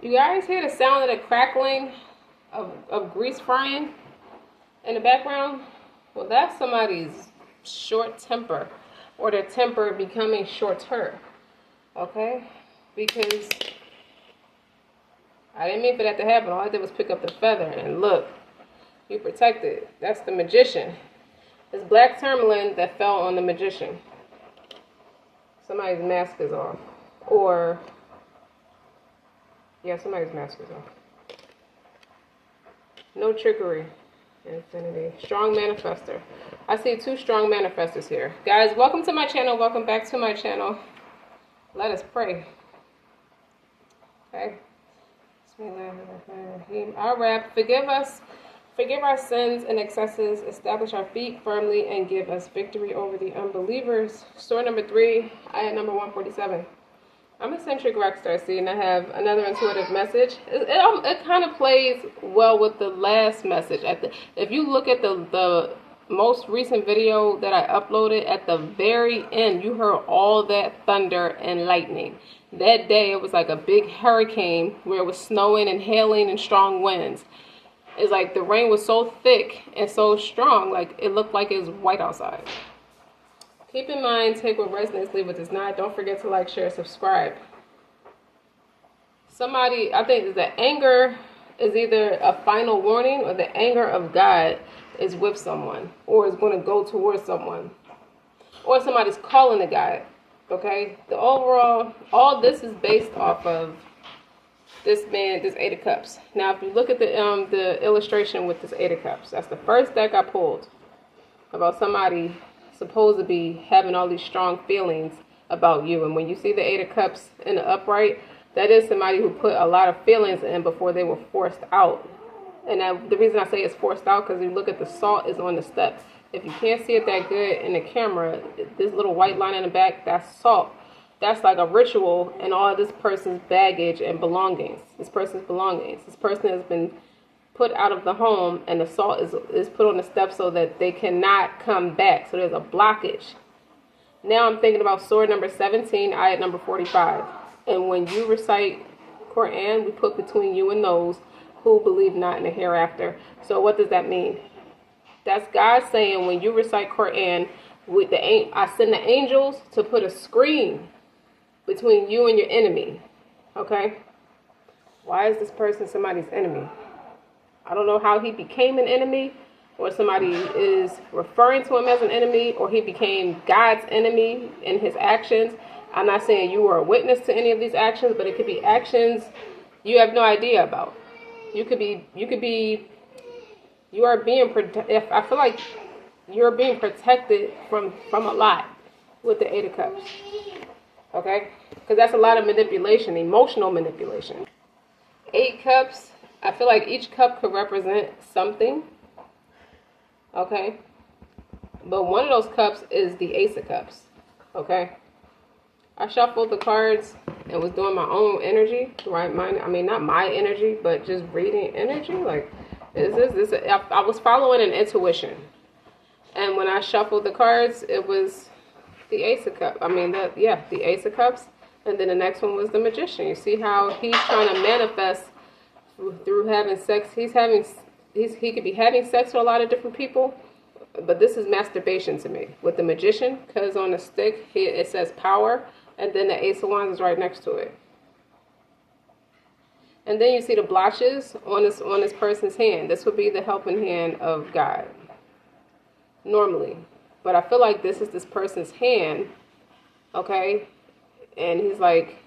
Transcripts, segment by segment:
You guys hear the sound of the crackling of grease frying in the background? Well, that's somebody's short temper, or their temper becoming shorter. Okay? Because I didn't mean for that to happen. All I did was pick up the feather, and look, you protected. That's the magician. It's black tourmaline that fell on the magician. Somebody's mask is off. Or, yeah, somebody's mask is off. No trickery. Infinity. Strong manifester. I see two strong manifestors here. Guys, welcome to my channel. Welcome back to my channel. Let us pray. Okay. Our wrap. Forgive us. Forgive our sins and excesses. Establish our feet firmly and give us victory over the unbelievers. Surah number 3, ayat number 147. I'm Eccentric RockStar'Seed, and I have another intuitive message. It kind of plays well with the last message. If you look at the most recent video that I uploaded, at the very end, you heard all that thunder and lightning. That day, it was like a big hurricane where it was snowing and hailing and strong winds. It's like the rain was so thick and so strong, like it looked like it was white outside. Keep in mind, take what resonates, leave what does not. Don't forget to like, share, subscribe. Somebody, I think the anger is either a final warning, or the anger of God is with someone, or is going to go towards someone, or somebody's calling to God. Okay? The overall, all this is based off of this man, this Eight of Cups. Now, if you look at the illustration with this Eight of Cups, that's the first deck I pulled about somebody supposed to be having all these strong feelings about you. And when you see the Eight of Cups in the upright, that is somebody who put a lot of feelings in before they were forced out. And the reason I say it's forced out, because you look at the salt is on the steps. If you can't see it that good in the camera, this little white line in the back, that's salt. That's like a ritual and all this person's baggage and belongings. This person's belongings. This person has been put out of the home, and the salt is put on the steps so that they cannot come back. So there's a blockage. Now I'm thinking about Surah number 17, ayat number 45. And when you recite Quran, we put between you and those who believe not in the hereafter. So what does that mean? That's God saying, when you recite Quran, I send the angels to put a screen between you and your enemy. Okay? Why is this person somebody's enemy? I don't know how he became an enemy, or somebody is referring to him as an enemy, or he became God's enemy in his actions. I'm not saying you were a witness to any of these actions, but it could be actions you have no idea about. You are being protected. I feel like you're being protected from a lot with the Eight of Cups. Okay? Because that's a lot of manipulation, emotional manipulation. 8 cups. I feel like each cup could represent something. Okay? But one of those cups is the Ace of Cups. Okay? I shuffled the cards and was doing my own energy. Right? Not my energy, but just reading energy. Like, I was following an intuition. And when I shuffled the cards, it was the Ace of Cups. The Ace of Cups. And then the next one was the Magician. You see how he's trying to manifest through having sex. He could be having sex with a lot of different people, but this is masturbation to me with the Magician, because on the stick it says power, and then the Ace of Wands is right next to it. And then you see the blotches on this person's hand. This would be the helping hand of God normally, but I feel like this is this person's hand. Okay, and he's like,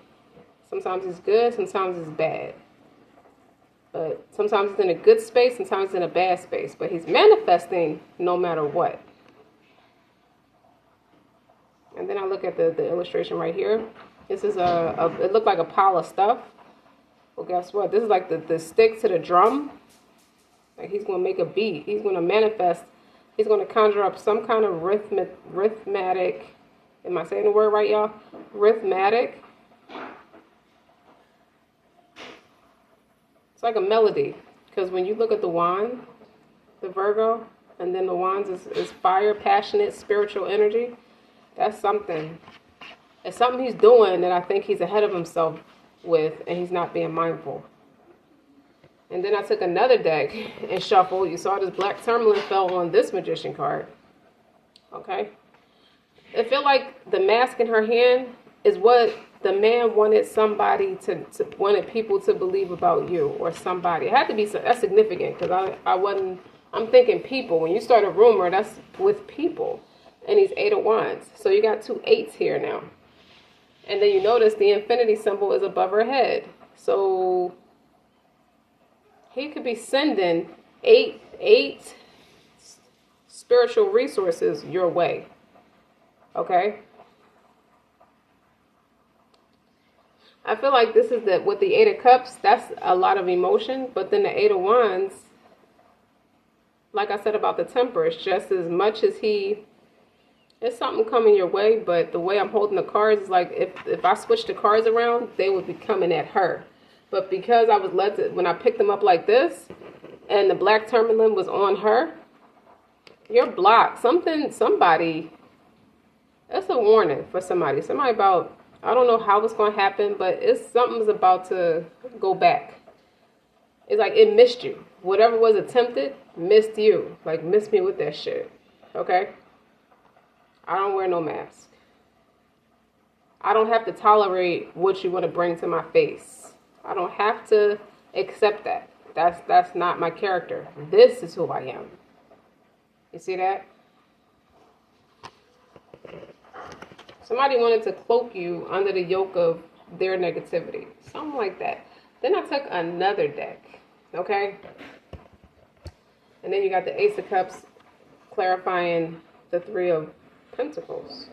sometimes it's good, sometimes it's bad. But sometimes it's in a good space, sometimes it's in a bad space. But he's manifesting no matter what. And then I look at the illustration right here. This is it looked like a pile of stuff. Well, guess what? This is like the stick to the drum. Like, he's going to make a beat. He's going to manifest. He's going to conjure up some kind of rhythmatic. Am I saying the word right, y'all? Rhythmatic. It's like a melody, because when you look at the wand, the Virgo, and then the wands is fire, passionate, spiritual energy. That's something. It's something he's doing that I think he's ahead of himself, with, and he's not being mindful. And then I took another deck and shuffled. You saw this black tourmaline fell on this magician card. Okay. I feel like the mask in her hand is what the man wanted somebody wanted people to believe about you or somebody. It had to be, that's significant because I'm thinking people. When you start a rumor, that's with people. And he's 8 of Wands. So you got 2 8s here now. And then you notice the infinity symbol is above her head. So he could be sending eight spiritual resources your way. Okay? I feel like this is with the 8 of Cups, that's a lot of emotion. But then the 8 of Wands, like I said about the Temper, it's just as much as it's something coming your way. But the way I'm holding the cards is like if I switch the cards around, they would be coming at her. But because I was led to, when I picked them up like this, and the black tourmaline was on her, you're blocked. Somebody, that's a warning for somebody. Somebody about, I don't know how it's going to happen, but something's about to go back. It's like it missed you. Whatever was attempted, missed you. Like, missed me with that shit. Okay? I don't wear no mask. I don't have to tolerate what you want to bring to my face. I don't have to accept that. That's not my character. This is who I am. You see that? Somebody wanted to cloak you under the yoke of their negativity. Something like that. Then I took another deck. Okay? And then you got the Ace of Cups clarifying the 3 of Pentacles.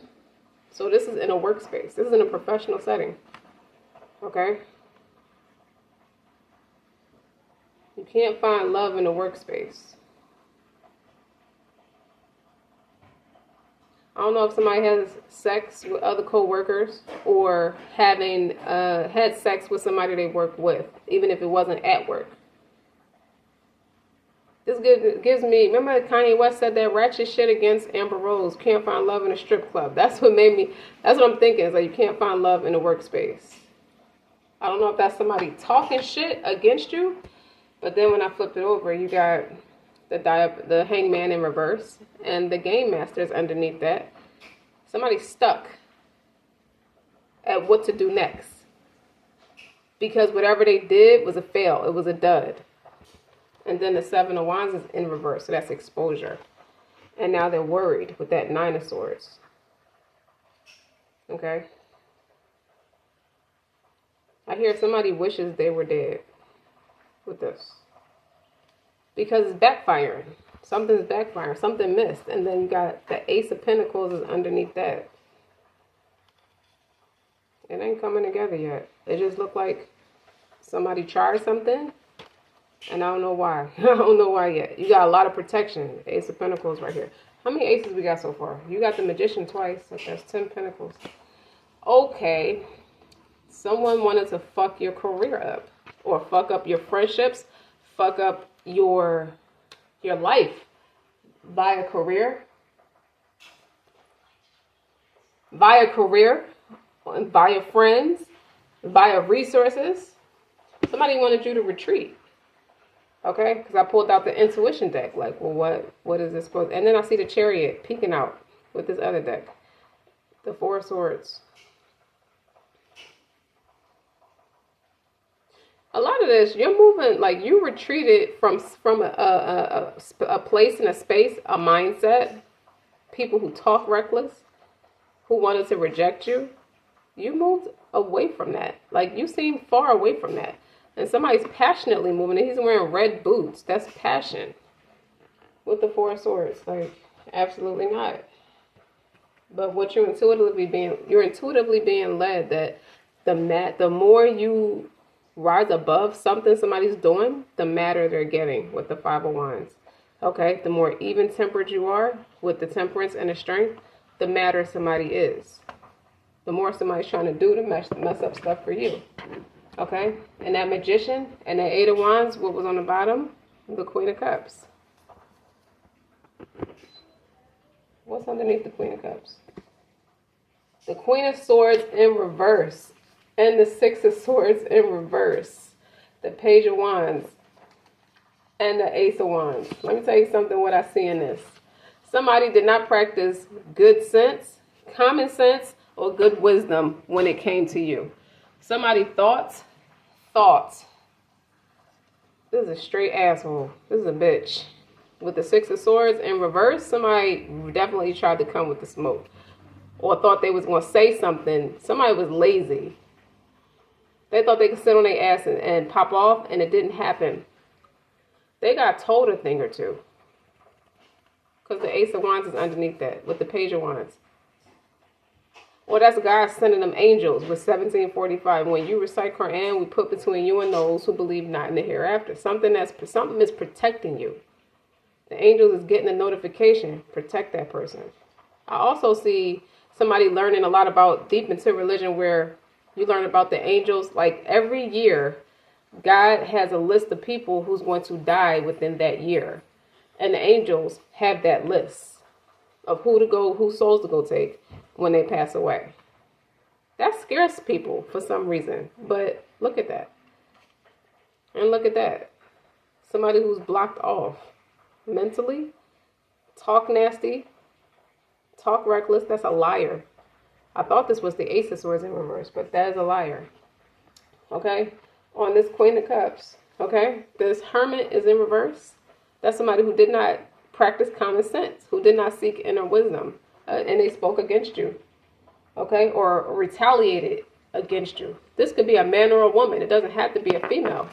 So this is in a workspace. This is in a professional setting. Okay? You can't find love in a workspace. I don't know if somebody has sex with other co-workers or having had sex with somebody they work with, even if it wasn't at work. This gives me, remember Kanye West said that ratchet shit against Amber Rose, can't find love in a strip club. That's what I'm thinking, is like you can't find love in a workspace. I don't know if that's somebody talking shit against you. But then when I flipped it over, you got the Hangman in reverse and the Game Masters underneath that. Somebody's stuck at what to do next. Because whatever they did was a fail. It was a dud. And then the 7 of Wands is in reverse. So that's exposure. And now they're worried with that 9 of Swords. Okay? I hear somebody wishes they were dead. With this, because it's backfiring. Something's backfiring. Something missed, and then you got the Ace of Pentacles is underneath that. It ain't coming together yet. It just looked like somebody tried something, and I don't know why. I don't know why yet. You got a lot of protection. Ace of Pentacles right here. How many aces we got so far? You got the Magician twice. So that's 10 Pentacles. Okay, someone wanted to fuck your career up. Or fuck up your friendships, fuck up your life via career, via friends, via resources. Somebody wanted you to retreat, okay? Because I pulled out the intuition deck. Like, well, what is this supposed? And then I see the Chariot peeking out with this other deck, the 4 of Swords. A lot of this, you're moving, like you retreated from a place and a space, a mindset, people who talk reckless, who wanted to reject you. You moved away from that. Like you seem far away from that. And somebody's passionately moving. He's wearing red boots. That's passion. With the 4 of Swords, like absolutely not. But what you're intuitively being led that the more you rise above something somebody's doing, the madder they're getting with the 5 of Wands. Okay, the more even-tempered you are with the Temperance and the Strength, the madder somebody is. The more somebody's trying to do to mess up stuff for you. Okay, and that Magician and that 8 of Wands, what was on the bottom? The Queen of Cups. What's underneath the Queen of Cups? The Queen of Swords in reverse. and the Six of Swords in reverse, the Page of Wands, and the Ace of Wands. Let me tell you something, what I see in this. Somebody did not practice good sense, common sense, or good wisdom when it came to you. Somebody thought. This is a straight asshole. This is a bitch. With the Six of Swords in reverse, somebody definitely tried to come with the smoke. Or thought they was going to say something. Somebody was lazy. They thought they could sit on their ass and pop off, and it didn't happen. They got told a thing or two. Because the Ace of Wands is underneath that, with the Page of Wands. Well, that's God sending them angels with 1745. When you recite Quran, we put between you and those who believe not in the hereafter. Something is protecting you. The angels is getting a notification. Protect that person. I also see somebody learning a lot about deep into religion where you learn about the angels. Like every year, God has a list of people who's going to die within that year. And the angels have that list of whose souls to go take when they pass away. That scares people for some reason. But look at that. And look at that. Somebody who's blocked off mentally, talk nasty, talk reckless. That's a liar. I thought this was the Ace of Swords in reverse, but that is a liar. Okay? On this Queen of Cups, okay? This Hermit is in reverse. That's somebody who did not practice common sense, who did not seek inner wisdom, and they spoke against you, okay? Or retaliated against you. This could be a man or a woman. It doesn't have to be a female.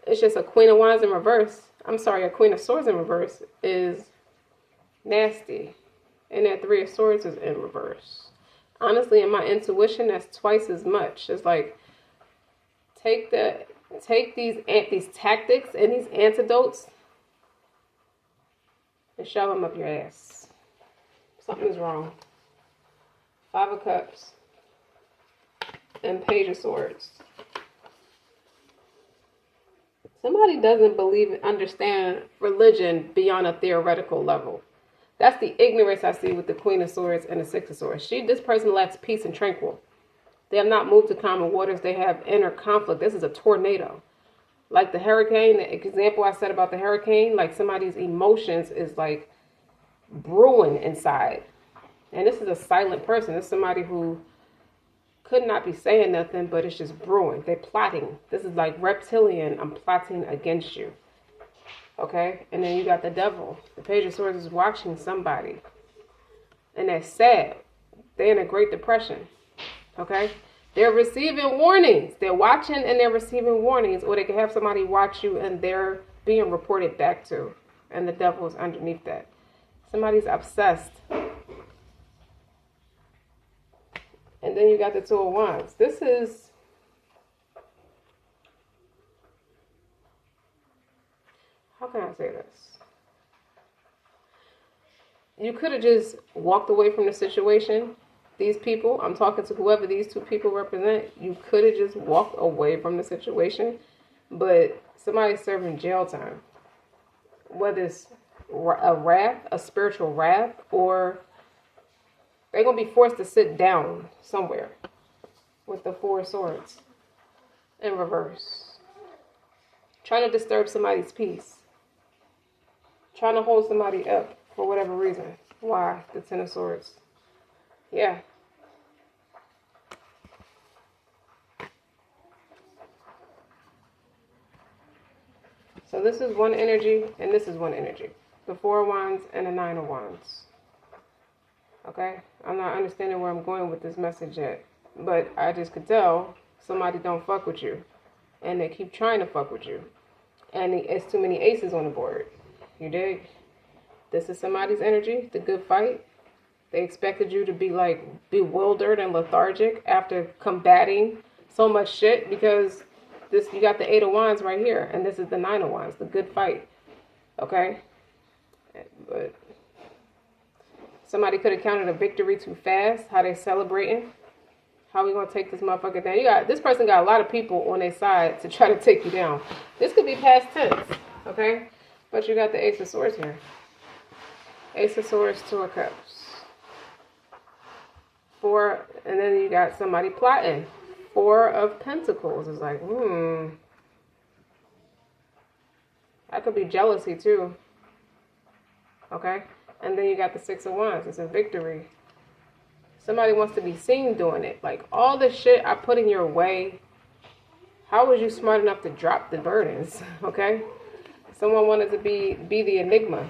It's just a Queen of Wands in reverse. I'm sorry, a Queen of Swords in reverse is nasty. And that Three of Swords is in reverse. Honestly, in my intuition, that's twice as much. It's like, take these tactics and these antidotes and shove them up your ass. Something is wrong. Five of Cups and Page of Swords. Somebody doesn't understand religion beyond a theoretical level. That's the ignorance I see with the Queen of Swords and the Six of Swords. This person lacks peace and tranquil. They have not moved to common waters. They have inner conflict. This is a tornado. Like the hurricane, the example I said about the hurricane, like somebody's emotions is like brewing inside. And this is a silent person. This is somebody who could not be saying nothing, but it's just brewing. They're plotting. This is like reptilian. I'm plotting against you. Okay? And then you got the Devil. The Page of Swords is watching somebody. And that's sad. They're in a Great Depression. Okay? They're receiving warnings. They're watching and they're receiving warnings. Or they can have somebody watch you and they're being reported back to. And the Devil is underneath that. Somebody's obsessed. And then you got the Two of Wands. This is... How can I say this? You could have just walked away from the situation. These people, I'm talking to whoever these two people represent. You could have just walked away from the situation. But somebody's serving jail time. Whether it's a wrath, a spiritual wrath, or they're going to be forced to sit down somewhere with the Four of Swords in reverse. Trying to disturb somebody's peace. Trying to hold somebody up for whatever reason. Why? The Ten of Swords. Yeah. So this is one energy, and this is one energy. The Four of Wands and the Nine of Wands. Okay? I'm not understanding where I'm going with this message yet. But I just could tell somebody don't fuck with you. And they keep trying to fuck with you. And it's too many aces on the board. You dig? This is somebody's energy, the good fight. They expected you to be like bewildered and lethargic after combating so much shit because you got the Eight of Wands right here. And this is the Nine of Wands, the good fight. Okay? But somebody could have counted a victory too fast. How they celebrating. How we going to take this motherfucker down? This person got a lot of people on their side to try to take you down. This could be past tense. Okay? But you got the Ace of Swords here. Ace of Swords, Two of Cups. And then you got somebody plotting. Four of Pentacles is like, that could be jealousy too. Okay? And then you got the Six of Wands. It's a victory. Somebody wants to be seen doing it. Like, all the shit I put in your way, how was you smart enough to drop the burdens? Okay? Someone wanted to be the enigma.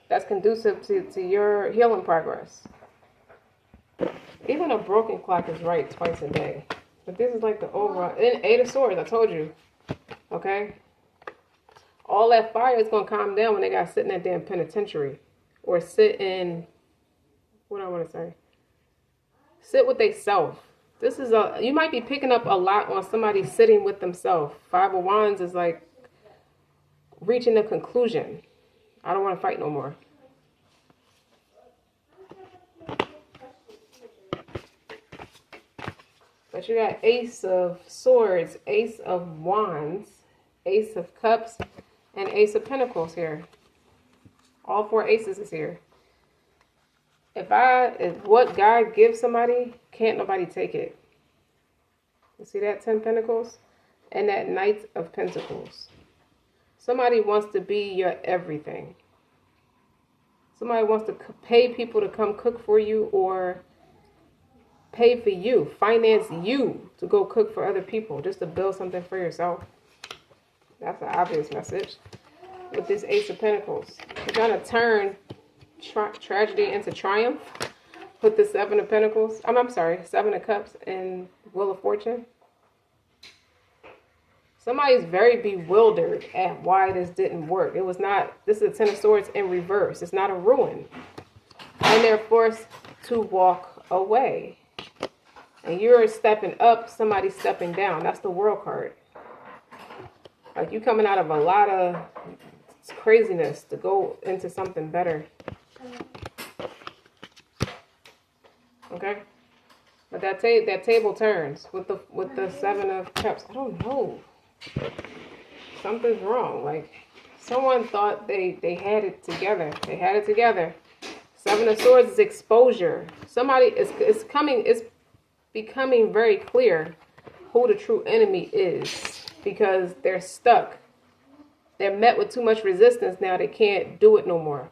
That's conducive to your healing progress. Even a broken clock is right twice a day. But this is like the overall. And Eight of Swords, I told you. Okay? All that fire is going to calm down when they got to sit in that damn penitentiary. Or sit in, what do I want to say? Sit with they self. This is you might be picking up a lot on somebody sitting with themselves. Five of Wands is like reaching a conclusion. I don't want to fight no more. But you got Ace of Swords, Ace of Wands, Ace of Cups, and Ace of Pentacles here. All four aces is here. If what God gives somebody, can't nobody take it. You see that 10 Pentacles? And that Knight of Pentacles. Somebody wants to be your everything. Somebody wants to pay people to come cook for you, or pay for you, finance you to go cook for other people, just to build something for yourself. That's an obvious message. With this Ace of Pentacles, you're trying to turn tragedy into triumph. With the Seven of Pentacles, I'm sorry, Seven of Cups and Wheel of Fortune. Somebody's very bewildered at why this didn't work. It was not, this is a Ten of Swords in reverse. It's not a ruin. And they're forced to walk away. And you're stepping up, somebody's stepping down. That's the World card. Like, you coming out of a lot of craziness to go into something better. Okay? But that table turns with the Seven of Cups. I don't know. Something's wrong. Like, someone thought they had it together. They had it together. Seven of Swords is exposure. Somebody is it's becoming very clear who the true enemy is, because they're stuck. They're met with too much resistance now. They can't do it no more.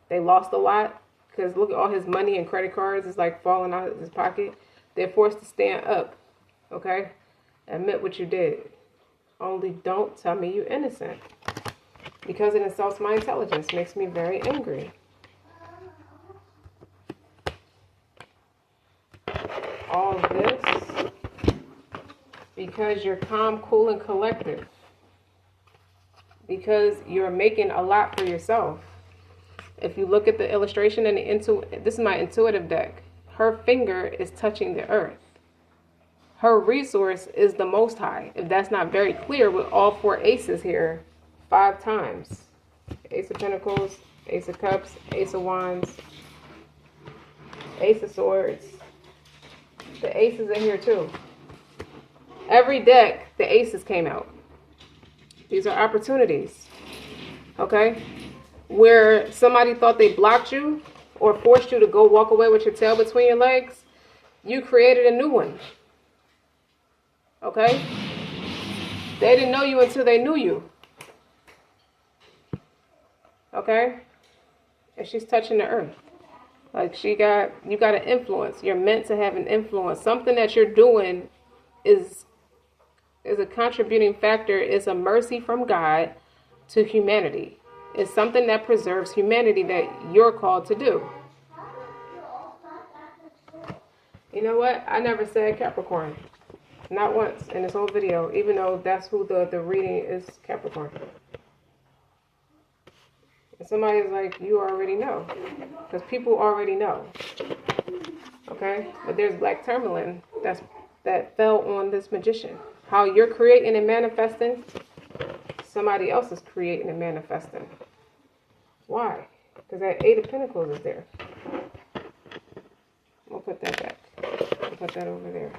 They lost a lot, because look at all his money and credit cards is like falling out of his pocket. They're forced to stand up. Okay? Admit what you did. Only don't tell me you're innocent, because it insults my intelligence. Makes me very angry. All this because you're calm, cool, and collective. Because you're making a lot for yourself. If you look at the illustration and this is my intuitive deck. Her finger is touching the earth. Her resource is the Most High. If that's not very clear with all four aces here, 5 times. Ace of Pentacles, Ace of Cups, Ace of Wands, Ace of Swords. The aces are here too. Every deck, the aces came out. These are opportunities. Okay? Where somebody thought they blocked you or forced you to go walk away with your tail between your legs, you created a new one. Okay? They didn't know you until they knew you. Okay? And she's touching the earth. Like, you got an influence. You're meant to have an influence. Something that you're doing is a contributing factor. It's a mercy from God to humanity. It's something that preserves humanity that you're called to do. You know what? I never said Capricorn. Not once in this whole video, even though that's who the reading is, Capricorn. And somebody's like, you already know. Because people already know. Okay? But there's black tourmaline that fell on this magician. How you're creating and manifesting, somebody else is creating and manifesting. Why? Because that Eight of Pentacles is there. We'll put that back. We'll put that over there.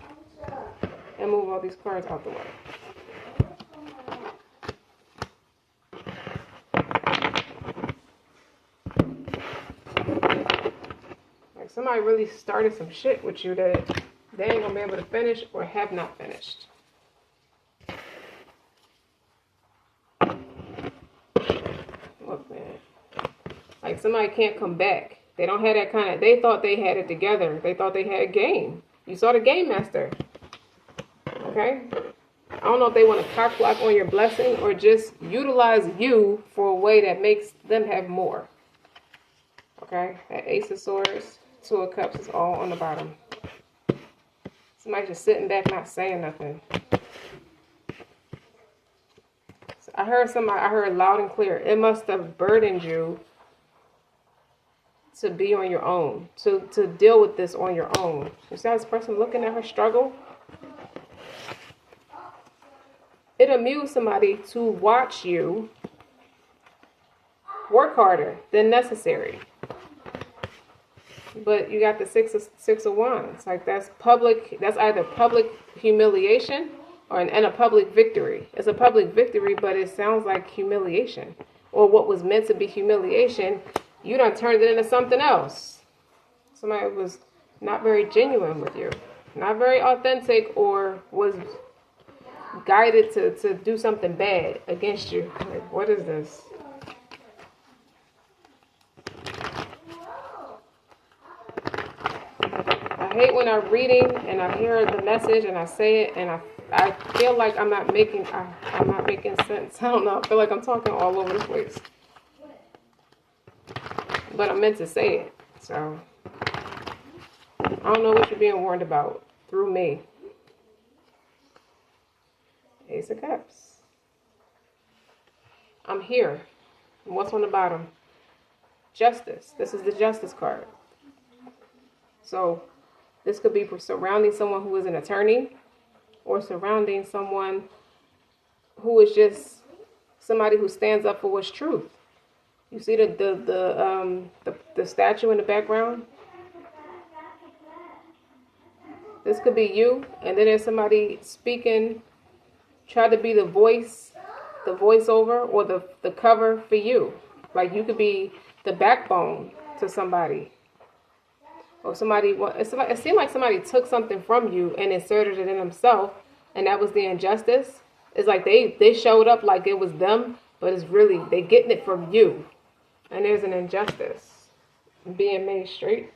And move all these cards out the way. Like, somebody really started some shit with you that they ain't gonna be able to finish or have not finished. Look, man. Like somebody can't come back. They don't have that kind of, they thought they had it together. They thought they had game. You saw the game master. Okay? I don't know if they want to cock block on your blessing or just utilize you for a way that makes them have more. Okay? That Ace of Swords, Two of Cups is all on the bottom. Somebody just sitting back not saying nothing. So I heard loud and clear. It must have burdened you to be on your own, to deal with this on your own. You see how this person looking at her struggle? It amused somebody to watch you work harder than necessary. But you got the six of wands. Like that's public, that's either public humiliation or and a public victory. It's a public victory, but it sounds like humiliation. Or what was meant to be humiliation, you done turned it into something else. Somebody was not very genuine with you. Not very authentic, or was guided to do something bad against you. Like, what is this? I hate when I'm reading and I hear the message and I say it and I feel like I'm not making sense. I don't know. I feel like I'm talking all over the place. But I meant to say it. So I don't know what you're being warned about through me. Ace of Cups. I'm here. And what's on the bottom? Justice. This is the Justice card. So this could be surrounding someone who is an attorney, or surrounding someone who is just somebody who stands up for what's truth. You see the statue in the background? This could be you, and then there's somebody speaking, try to be the voice, the voiceover, or the cover for you. Like you could be the backbone to somebody. Or somebody, it seemed like somebody took something from you and inserted it in themselves, and that was the injustice. It's like they showed up like it was them, but it's really, they getting it from you. And there's an injustice being made straight.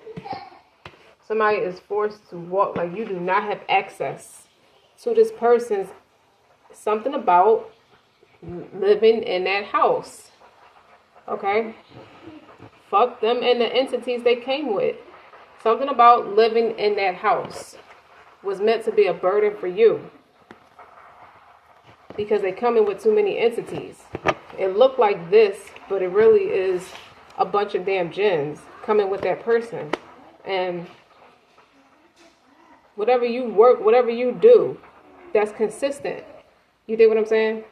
Somebody is forced to walk, like you do not have access to this person's, something about living in that house. Okay? Fuck them and the entities they came with. Something about living in that house was meant to be a burden for you. Because they come in with too many entities. It looked like this, but it really is a bunch of damn jinns coming with that person. And whatever you work, whatever you do, that's consistent. You dig what I'm saying?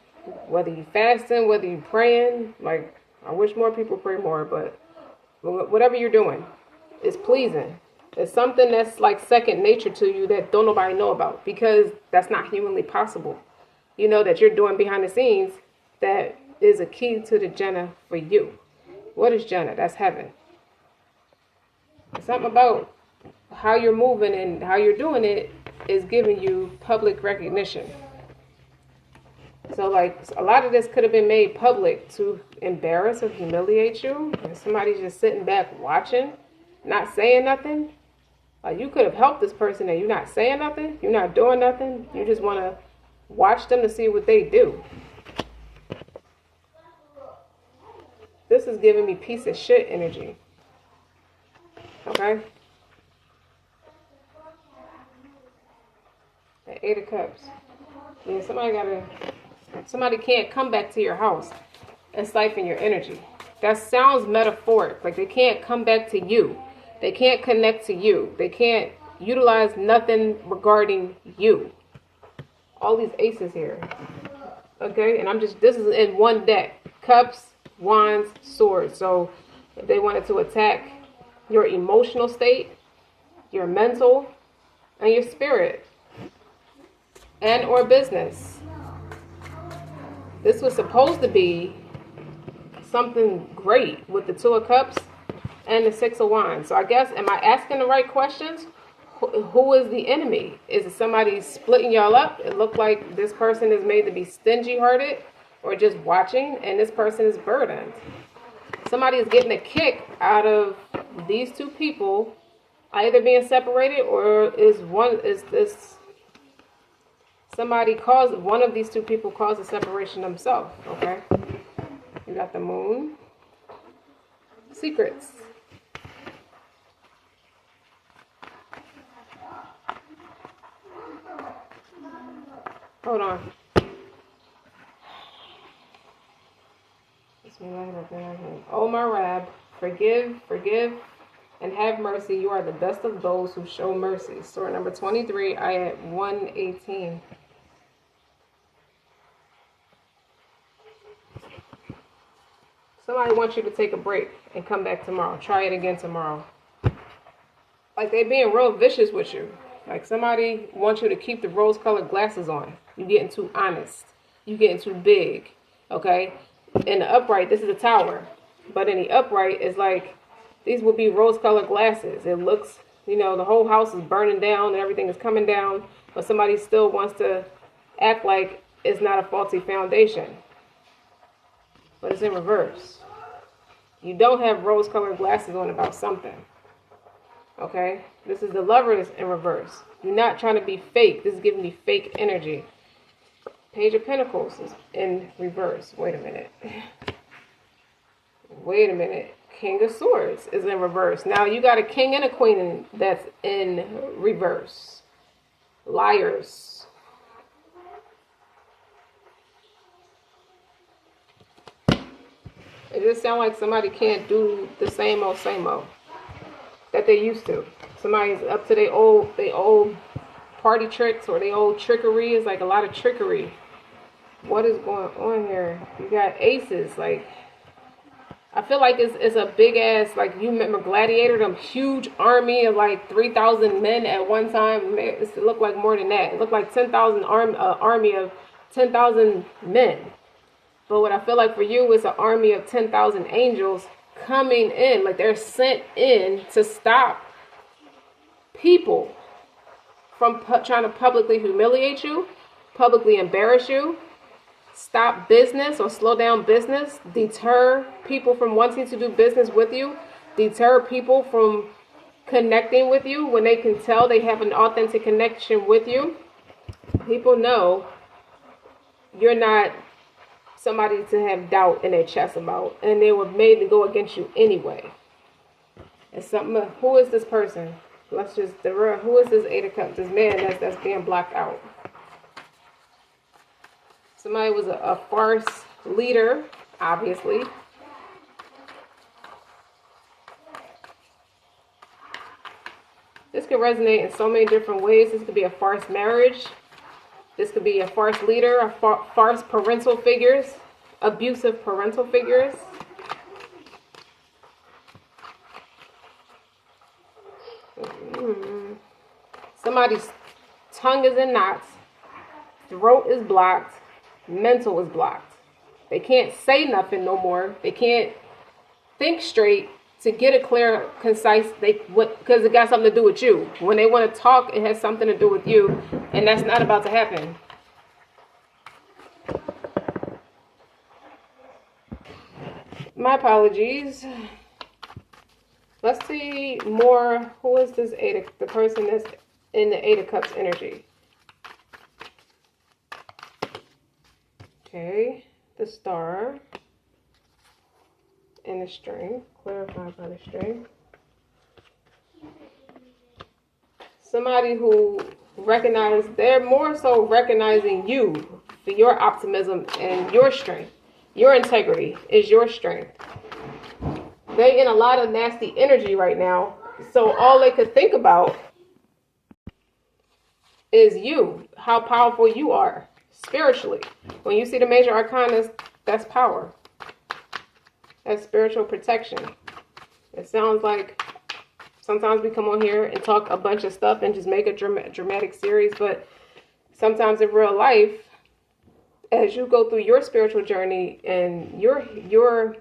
Whether you fasting, whether you praying, like I wish more people pray more, but whatever you're doing is pleasing. It's something that's like second nature to you that don't nobody know about, because that's not humanly possible. You know that you're doing behind the scenes that is a key to the Jannah for you. What is Jannah? That's heaven. It's something about how you're moving and how you're doing it is giving you public recognition. So like a lot of this could have been made public to embarrass or humiliate you, and somebody's just sitting back watching, not saying nothing. Like you could have helped this person and you're not saying nothing, you're not doing nothing, you just want to watch them to see what they do. This is giving me piece of shit energy. Okay? The Eight of Cups. Yeah, somebody can't come back to your house and siphon your energy. That sounds metaphoric. Like they can't come back to you. They can't connect to you. They can't utilize nothing regarding you. All these aces here. Okay? And this is in one deck. Cups, Wands, Swords. So if they wanted to attack your emotional state, your mental, and your spirit, and or business. This was supposed to be something great with the Two of Cups and the Six of Wands. So I guess, am I asking the right questions? who is the enemy? Is it somebody splitting y'all up? It looked like this person is made to be stingy hearted or just watching, and this person is burdened. Somebody is getting a kick out of these two people either being separated, or somebody caused, one of these two people caused a separation themselves. Okay, you got the moon. Secrets. Hold on. Oh my Rab, forgive, and have mercy. You are the best of those who show mercy. Surah number 23, ayat 118. Somebody wants you to take a break and come back tomorrow. Try it again tomorrow. Like they being real vicious with you. Like somebody wants you to keep the rose-colored glasses on. You getting too honest. You getting too big. Okay? In the upright, this is a tower. But in the upright, it's like, these would be rose-colored glasses. It looks, the whole house is burning down and everything is coming down. But somebody still wants to act like it's not a faulty foundation. But it's in reverse. You don't have rose-colored glasses on about something. Okay? This is the Lovers in reverse. You're not trying to be fake. This is giving me fake energy. Page of Pentacles is in reverse. Wait a minute. King of Swords is in reverse. Now you got a king and a queen that's in reverse. Liars. It just sounds like somebody can't do the same old that they used to. Somebody's up to their old party tricks or their old trickery. It's like a lot of trickery. What is going on here? You got aces. Like, I feel like it's a big ass, like, you remember Gladiator, them huge army of like 3,000 men at one time. It looked like more than that. It looked like 10,000 army of 10,000 men. But what I feel like for you is an army of 10,000 angels coming in. Like they're sent in to stop people from trying to publicly humiliate you, publicly embarrass you, stop business or slow down business, deter people from wanting to do business with you, deter people from connecting with you when they can tell they have an authentic connection with you. People know you're not somebody to have doubt in their chest about, and they were made to go against you anyway. It's something. Who is this person? Who is this Eight of Cups? This man that's being blocked out. Somebody was a farce leader, obviously. This could resonate in so many different ways. This could be a farce marriage. This could be a farce leader, a farce parental figures, abusive parental figures. Somebody's tongue is in knots, throat is blocked, mental is blocked. They can't say nothing no more. They can't think straight to get a clear, concise, because it got something to do with you. When they want to talk, it has something to do with you, and that's not about to happen. My apologies. Let's see more. Who is this the person that's in the Eight of Cups energy? Okay, the Star and the Strength. Clarified by the Strength. Somebody who they're more so recognizing you for your optimism and your strength. Your integrity is your strength. They in a lot of nasty energy right now. So all they could think about is you, how powerful you are spiritually. When you see the major arcana, that's power. That's spiritual protection. It sounds like sometimes we come on here and talk a bunch of stuff and just make a dramatic series, but sometimes in real life, as you go through your spiritual journey and you're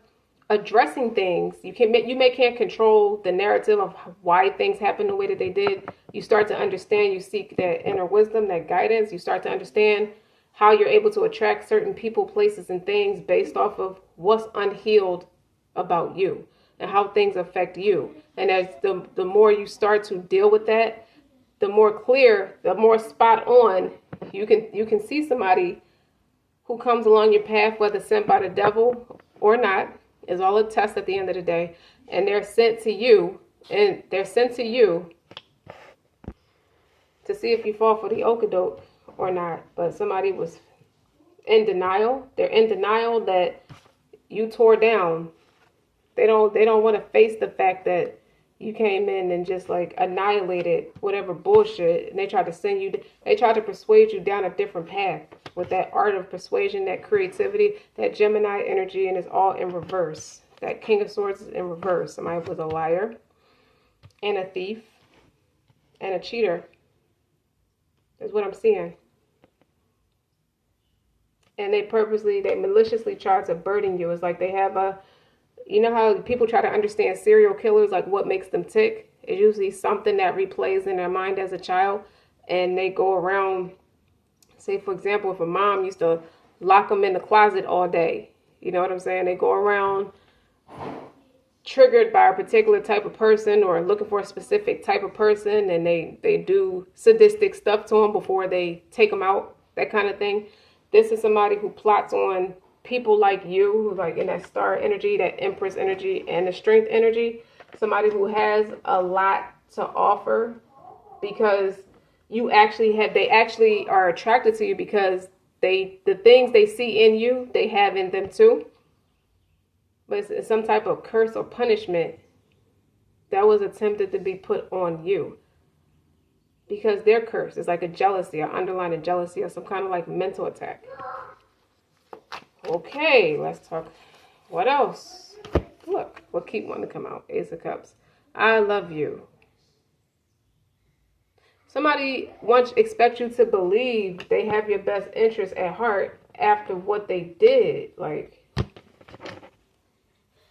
addressing things, you can't control the narrative of why things happen the way that they did, You start to understand, you seek that inner wisdom, that guidance. You start to understand how you're able to attract certain people, places, and things based off of what's unhealed about you and how things affect you. And as the more you start to deal with that, the more clear, the more spot on you can see somebody who comes along your path, whether sent by the devil or not, is all a test at the end of the day. And they're sent to you, to see if you fall for the okadoke or not. But somebody was in denial. They're in denial that you tore down. They don't want to face the fact that you came in and just like annihilated whatever bullshit, and they tried to persuade you down a different path with that art of persuasion, that creativity, that Gemini energy, and it's all in reverse. That King of Swords is in reverse. Somebody was a liar and a thief and a cheater is what I'm seeing. And they maliciously try to burden you. It's like they have you know how people try to understand serial killers, like what makes them tick? It's usually something that replays in their mind as a child. And they go around, say, for example, if a mom used to lock them in the closet all day, you know what I'm saying? They go around triggered by a particular type of person or looking for a specific type of person, and they do sadistic stuff to them before they take them out, that kind of thing. This is somebody who plots on people like you, like in that star energy, that empress energy, and the strength energy. Somebody who has a lot to offer because they actually are attracted to you because the things they see in you, they have in them too. But it's some type of curse or punishment that was attempted to be put on you because they're cursed. It's like a jealousy, an underlying jealousy, or some kind of like mental attack. Okay, let's talk. What else? Look, what keep wanting to come out? Ace of Cups. I love you. Somebody expects you to believe they have your best interest at heart after what they did. Like,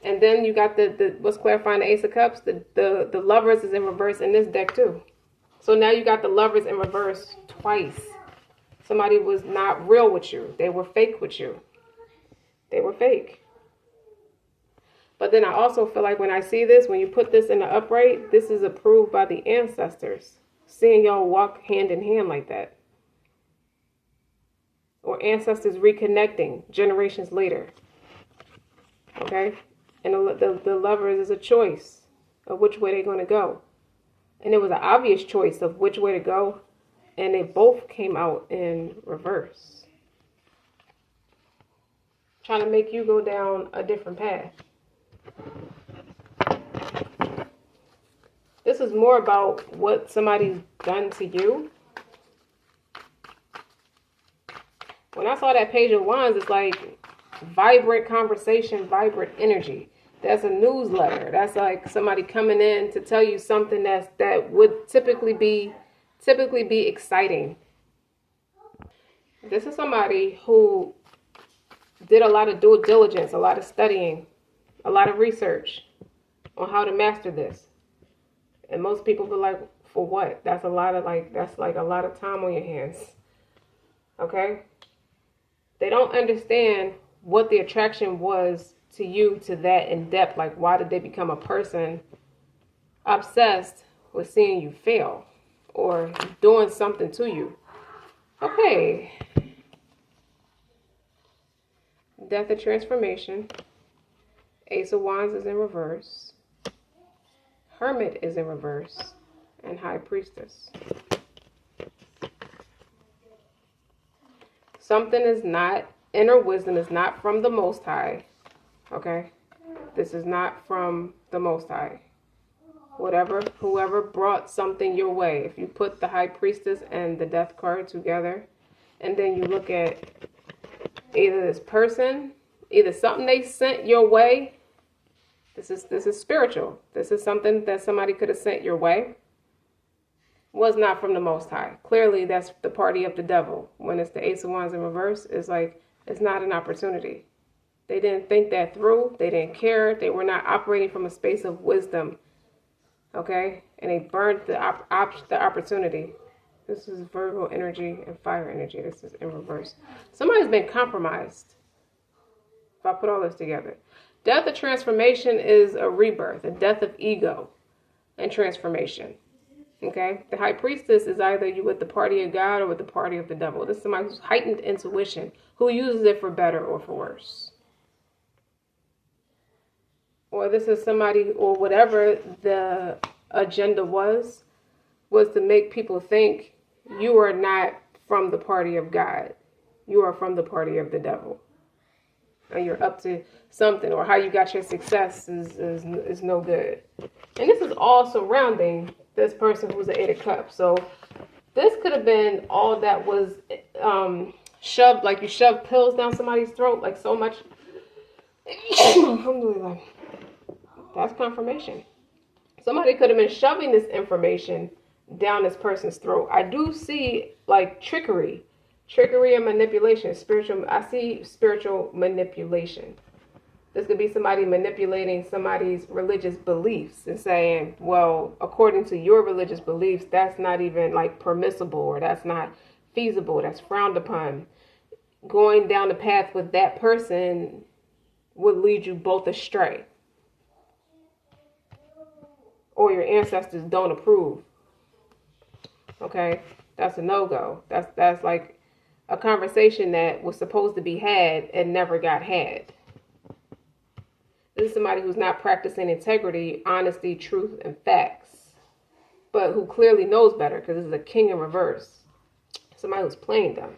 and then you got the what's clarifying the Ace of Cups? The Lovers is in reverse in this deck too. So now you got the Lovers in reverse twice. Somebody was not real with you. They were fake with you. They were fake. But then I also feel like when I see this, when you put this in the upright, this is approved by the ancestors. Seeing y'all walk hand in hand like that. Or ancestors reconnecting generations later. Okay? And the Lovers is a choice of which way they're going to go. And it was an obvious choice of which way to go. And they both came out in reverse. Trying to make you go down a different path. This is more about what somebody's done to you. When I saw that Page of Wands, it's like vibrant conversation, vibrant energy. That's a newsletter. That's like somebody coming in to tell you something that would typically be exciting. This is somebody who did a lot of due diligence, a lot of studying, a lot of research on how to master this. And most people be like, for what? That's a lot of a lot of time on your hands. Okay? They don't understand what the attraction was to you to that in depth. Like, why did they become a person obsessed with seeing you fail or doing something to you? Okay. Death of Transformation. Ace of Wands is in reverse. Hermit is in reverse. And High Priestess. Something is not, inner wisdom is not from the Most High. Okay? This is not from the Most High. Whoever brought something your way. If you put the High Priestess and the Death card together, and then you look at either this person, either something they sent your way. This is spiritual. This is something that somebody could have sent your way. Was not from the Most High. Clearly, that's the party of the devil. When it's the Ace of Wands in reverse, it's like, it's not an opportunity. They didn't think that through. They didn't care. They were not operating from a space of wisdom. Okay? And they burned the opportunity. This is Virgo energy and fire energy. This is in reverse. Somebody's been compromised. If I put all this together. Death of transformation is a rebirth, a death of ego and transformation. Okay? The high priestess is either you with the party of God or with the party of the devil. This is somebody who's heightened intuition, who uses it for better or for worse. Or this is somebody, or whatever the agenda was to make people think you are not from the party of God. You are from the party of the devil. And you're up to something, or how you got your success is no good. And this is all surrounding this person who's an 8 of Cups. So this could have been all that was shoved, like you shove pills down somebody's throat, like so much. That's confirmation. Somebody could have been shoving this information down this person's throat. I do see like trickery and manipulation. I see spiritual manipulation. This could be somebody manipulating somebody's religious beliefs and saying, well, according to your religious beliefs, that's not even like permissible, or that's not feasible, that's frowned upon. Going down the path with that person would lead you both astray. Or your ancestors don't approve. Okay? That's a no-go. That's like a conversation that was supposed to be had and never got had. This is somebody who's not practicing integrity, honesty, truth, and facts, but who clearly knows better, because this is a king in reverse. Somebody who's playing dumb.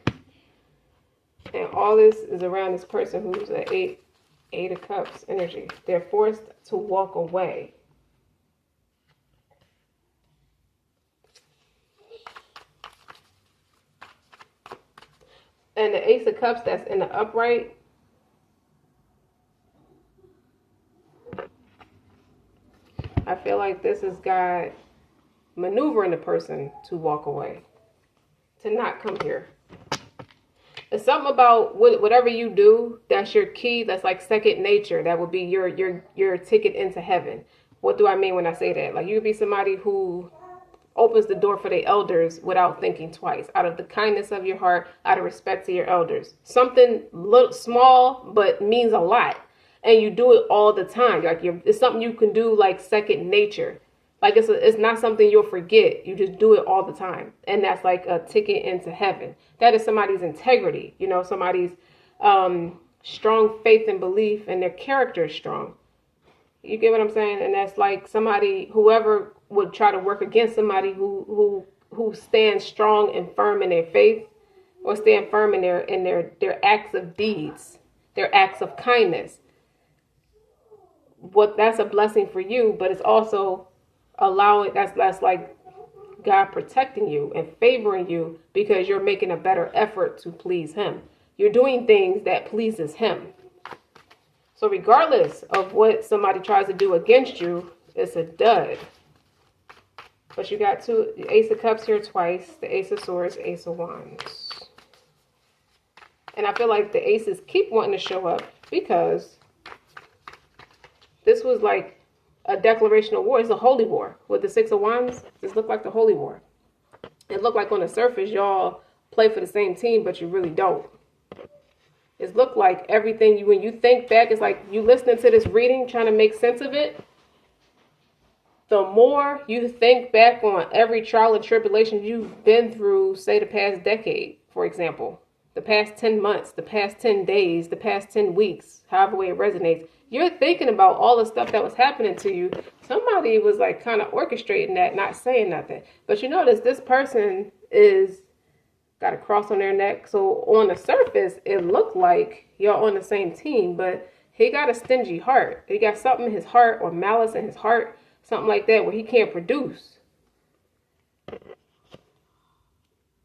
And all this is around this person who's an eight of Cups energy. They're forced to walk away. And the Ace of Cups that's in the upright, I feel like this is God maneuvering the person to walk away, to not come here. It's something about whatever you do, that's your key, that's like second nature. That would be your ticket into heaven. What do I mean when I say that? Like, you could be somebody who opens the door for the elders without thinking twice, out of the kindness of your heart, out of respect to your elders. Something little, small, but means a lot. And you do it all the time. Like, it's something you can do like second nature. Like, it's not something you'll forget. You just do it all the time. And that's like a ticket into heaven. That is somebody's integrity. You know, somebody's strong faith and belief, and their character is strong. You get what I'm saying? And that's like somebody, whoever would try to work against somebody who stands strong and firm in their faith, or stand firm in their acts of deeds, their acts of kindness. That's a blessing for you, but it's also that's like God protecting you and favoring you, because you're making a better effort to please him. You're doing things that pleases him. So regardless of what somebody tries to do against you, it's a dud. But you got the Ace of Cups here twice, the Ace of Swords, Ace of Wands. And I feel like the aces keep wanting to show up, because this was like a declaration of war. It's a holy war. With the Six of Wands, this looked like the holy war. It looked like on the surface, y'all play for the same team, but you really don't. It looked like everything, when you think back, it's like you listening to this reading, trying to make sense of it. The more you think back on every trial and tribulation you've been through, say the past decade, for example, the past 10 months, the past 10 days, the past 10 weeks, however way it resonates, you're thinking about all the stuff that was happening to you. Somebody was like kind of orchestrating that, not saying nothing. But you notice this person got a cross on their neck. So on the surface, it looked like y'all on the same team, but he got a stingy heart. He got something in his heart, or malice in his heart, something like that, where he can't produce.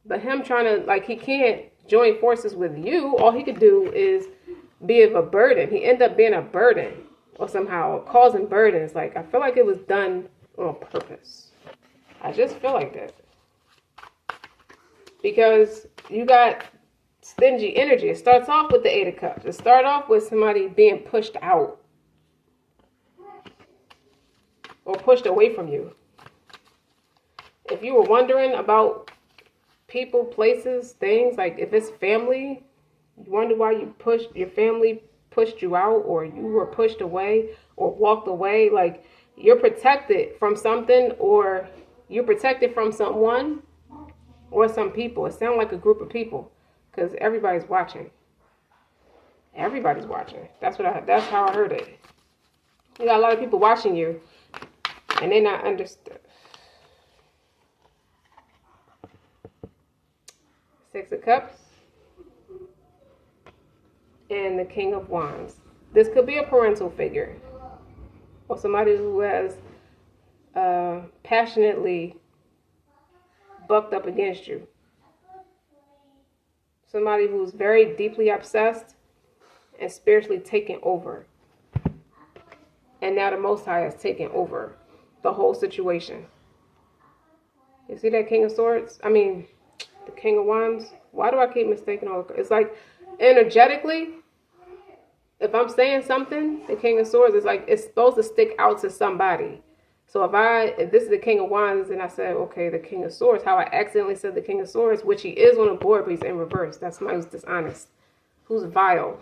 But him trying to, like, he can't join forces with you. All he could do is be of a burden. He ended up being a burden, or somehow causing burdens. Like, I feel like it was done on purpose. I just feel like that. Because you got stingy energy. It starts off with the Eight of Cups. It starts off with somebody being pushed out. or pushed away from you. If you were wondering about people, places, things, like if it's family, you wonder why your family pushed you out, or you were pushed away or walked away, like you're protected from something, or you're protected from someone or some people. It sounds like a group of people because everybody's watching. Everybody's watching. That's how I heard it. You got a lot of people watching you and they're not understood. Six of Cups and the King of Wands. This could be a parental figure or somebody who has passionately bucked up against you. Somebody who's very deeply obsessed and spiritually taken over. And now the Most High has taken over the whole situation. You see that King of Swords? I mean, the King of Wands. Why do I keep mistaking all? It's like energetically, if I'm saying something, the King of Swords is like it's supposed to stick out to somebody. So if this is the King of Wands and I said, okay, the King of Swords, how I accidentally said the King of Swords, which he is on the board, but he's in reverse. That's somebody who's dishonest, who's vile.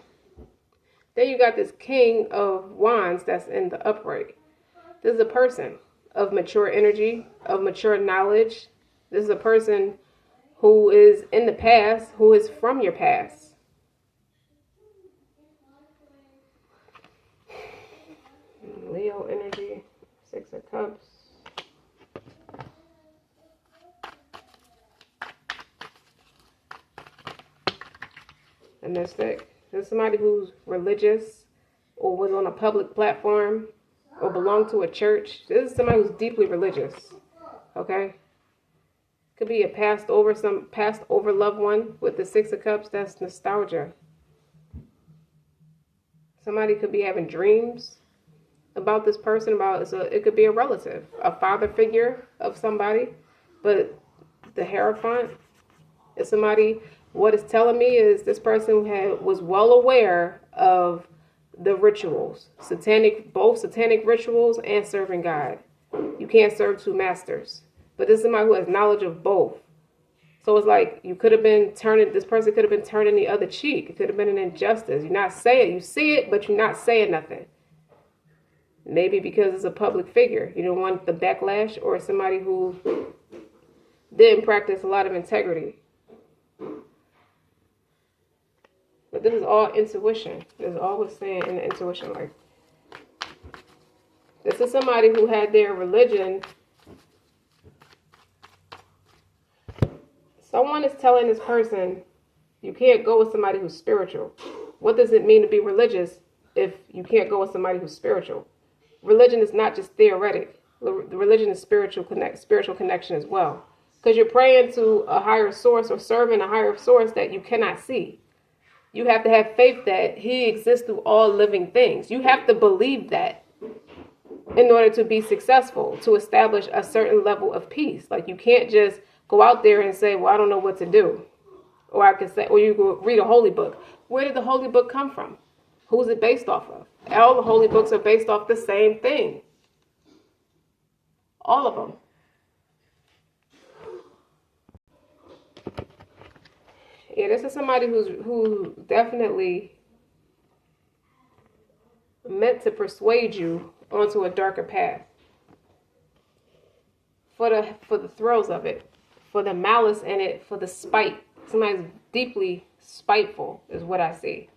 Then you got this King of Wands that's in the upright. This is a person of mature energy, of mature knowledge. This is a person who is in the past, who is from your past. Leo energy, Six of Cups. The Mystic. This is somebody who's religious or was on a public platform or belonged to a church. This is somebody who's deeply religious. Okay? Could be a passed over loved one with the Six of Cups. That's nostalgia. Somebody could be having dreams about this person. It could be a relative, a father figure of somebody. But the Hierophant is somebody. What it's telling me is this person was well aware of the rituals, both satanic rituals and serving God. You can't serve two masters. But this is somebody who has knowledge of both. So it's like this person could have been turning the other cheek. It could have been an injustice. You're not saying, you see it, but you're not saying nothing. Maybe because it's a public figure. You don't want the backlash, or somebody who didn't practice a lot of integrity. But this is all intuition. This is all we're saying in the intuition. Like, this is somebody who had their religion. Someone is telling this person, you can't go with somebody who's spiritual. What does it mean to be religious if you can't go with somebody who's spiritual? Religion is not just theoretic. The religion is spiritual connection as well. Because you're praying to a higher source or serving a higher source that you cannot see. You have to have faith that he exists through all living things. You have to believe that in order to be successful, to establish a certain level of peace. Like, you can't just go out there and say, well, I don't know what to do. Or you could read a holy book. Where did the holy book come from? Who's it based off of? All the holy books are based off the same thing. All of them. Yeah, this is somebody who definitely meant to persuade you onto a darker path. For the thrills of it, for the malice in it, for the spite. Somebody's deeply spiteful is what I see.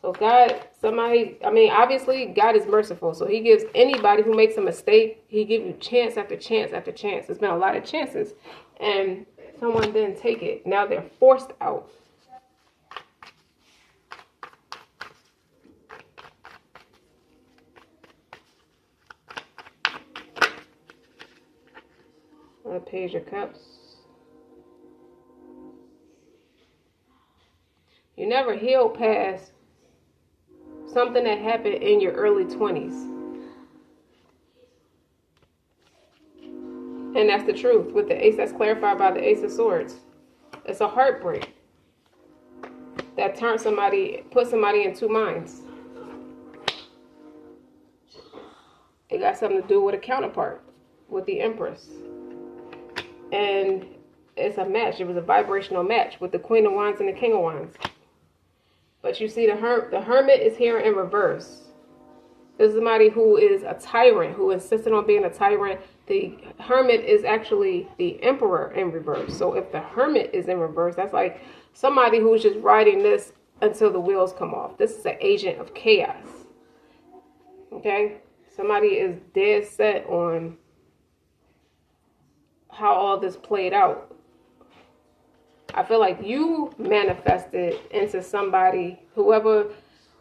So obviously God is merciful. So he gives anybody who makes a mistake, he gives you chance after chance after chance. There's been a lot of chances. And someone didn't take it. Now they're forced out. A Page of Cups. You never heal past something that happened in your early 20s. And that's the truth with the Ace. That's clarified by the Ace of Swords. It's a heartbreak that put somebody in two minds. It got something to do with a counterpart, with the Empress. And it's a match. It was a vibrational match with the Queen of Wands and the King of Wands. But you see the Hermit is here in reverse. This is somebody who is a tyrant, who insisted on being a tyrant. The Hermit is actually the Emperor in reverse. So if the Hermit is in reverse, that's like somebody who's just riding this until the wheels come off. This is an agent of chaos. Okay? Somebody is dead set on how all this played out. I feel like you manifested into somebody, whoever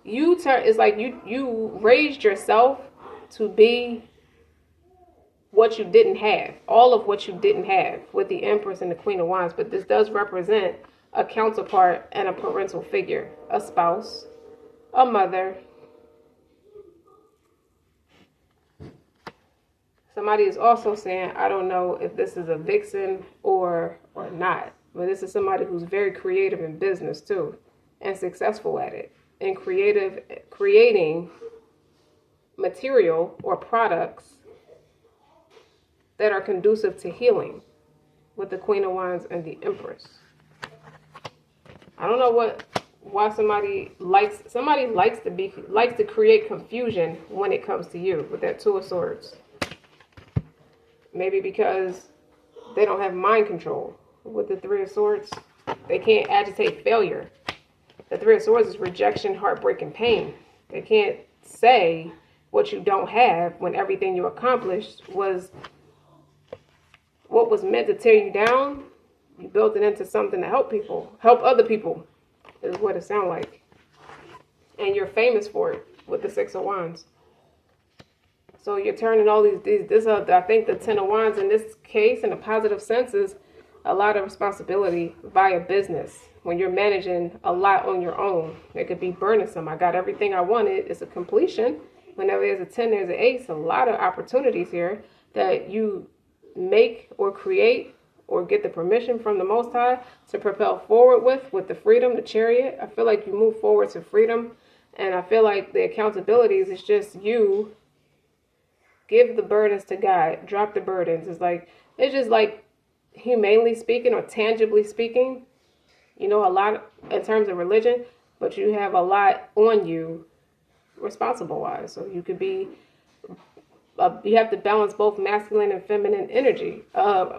you turn, it's like you raised yourself to be what you didn't have, all of what you didn't have with the Empress and the Queen of Wands. But this does represent a counterpart and a parental figure, a spouse, a mother. Somebody is also saying, I don't know if this is a vixen or not, but this is somebody who's very creative in business too, and successful at it, and creating material or products that are conducive to healing with the Queen of Wands and the Empress. I don't know why somebody likes to create confusion when it comes to you with that Two of Swords. Maybe because they don't have mind control with the Three of Swords. They can't agitate failure. The Three of Swords is rejection, heartbreak, and pain. They can't say what you don't have when everything you accomplished was what was meant to tear you down. You built it into something to help people, help other people, is what it sounds like. And you're famous for it with the Six of Wands. So you're turning all I think the Ten of Wands in this case, in a positive sense, is a lot of responsibility via business. When you're managing a lot on your own, it could be burdensome. I got everything I wanted. It's a completion. Whenever there's a 10, there's an ace. A lot of opportunities here that you make or create or get the permission from the Most High to propel forward with the freedom, the Chariot. I feel like you move forward to freedom. And I feel like the accountabilities is just you give the burdens to God. Drop the burdens. It's just like humanely speaking or tangibly speaking, you know, a lot in terms of religion, but you have a lot on you responsible wise. So you could be, you have to balance both masculine and feminine energy,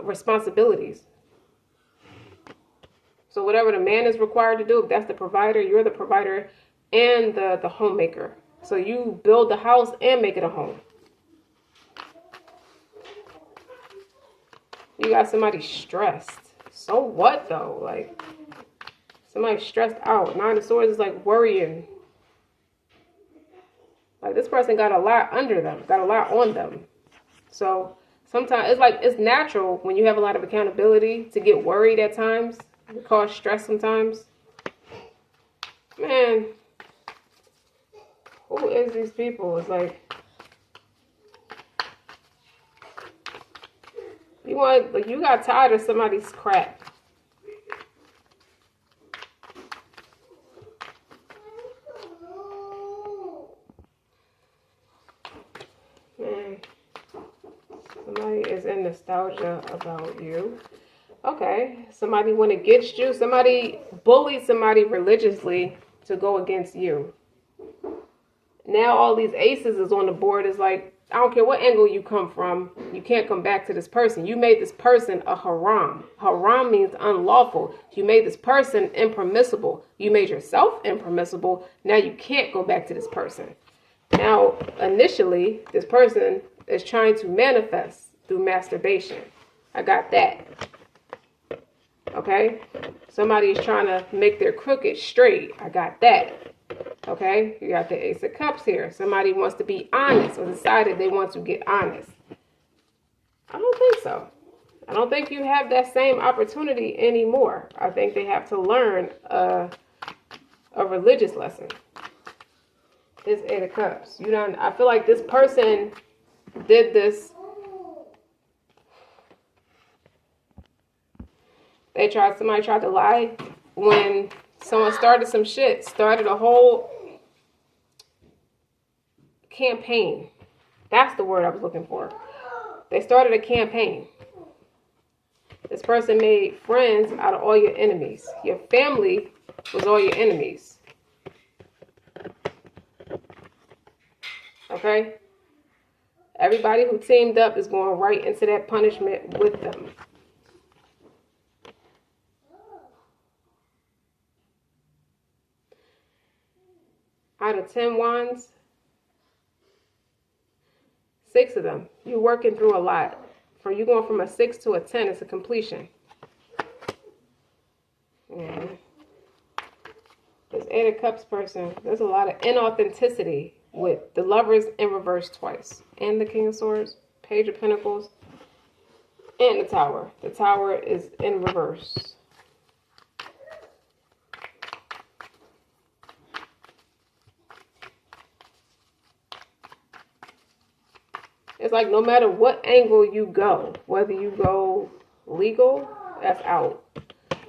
responsibilities. So whatever the man is required to do, if that's the provider, you're the provider and the homemaker. So you build the house and make it a home. You got somebody stressed. So what though? Like, somebody stressed out. Nine of Swords is like worrying. Like, this person got a lot under them, got a lot on them. So sometimes it's natural when you have a lot of accountability to get worried at times. It causes stress sometimes. Man, who is these people? It's like, you got tired of somebody's crap. Man, somebody is in nostalgia about you. Okay, somebody went against you. Somebody bullied somebody religiously to go against you. Now all these aces is on the board. Is like, I don't care what angle you come from, you can't come back to this person. You made this person a haram. Haram means unlawful. You made this person impermissible. You made yourself impermissible. Now you can't go back to this person. Now, initially, this person is trying to manifest through masturbation. I got that. Okay? Somebody is trying to make their crooked straight. I got that. Okay, you got the Ace of Cups here. Somebody wants to be honest or decided they want to get honest. I don't think so. I don't think you have that same opportunity anymore. I think they have to learn a religious lesson. This Eight of Cups. I feel like this person did this. Somebody tried to lie when someone started some shit, started a whole campaign That's the word I was looking for. They started a campaign. This person made friends out of all your enemies. Your family was all your enemies. Okay? Everybody who teamed up is going right into that punishment with them. Out of 10 wands, 6 of them, you're working through a lot. For you going from a 6 to a 10, it's a completion. Yeah. This 8 of Cups person, there's a lot of inauthenticity with the Lovers in reverse twice. And the King of Swords, Page of Pentacles, and the Tower. The Tower is in reverse. It's like no matter what angle you go, whether you go legal, that's out.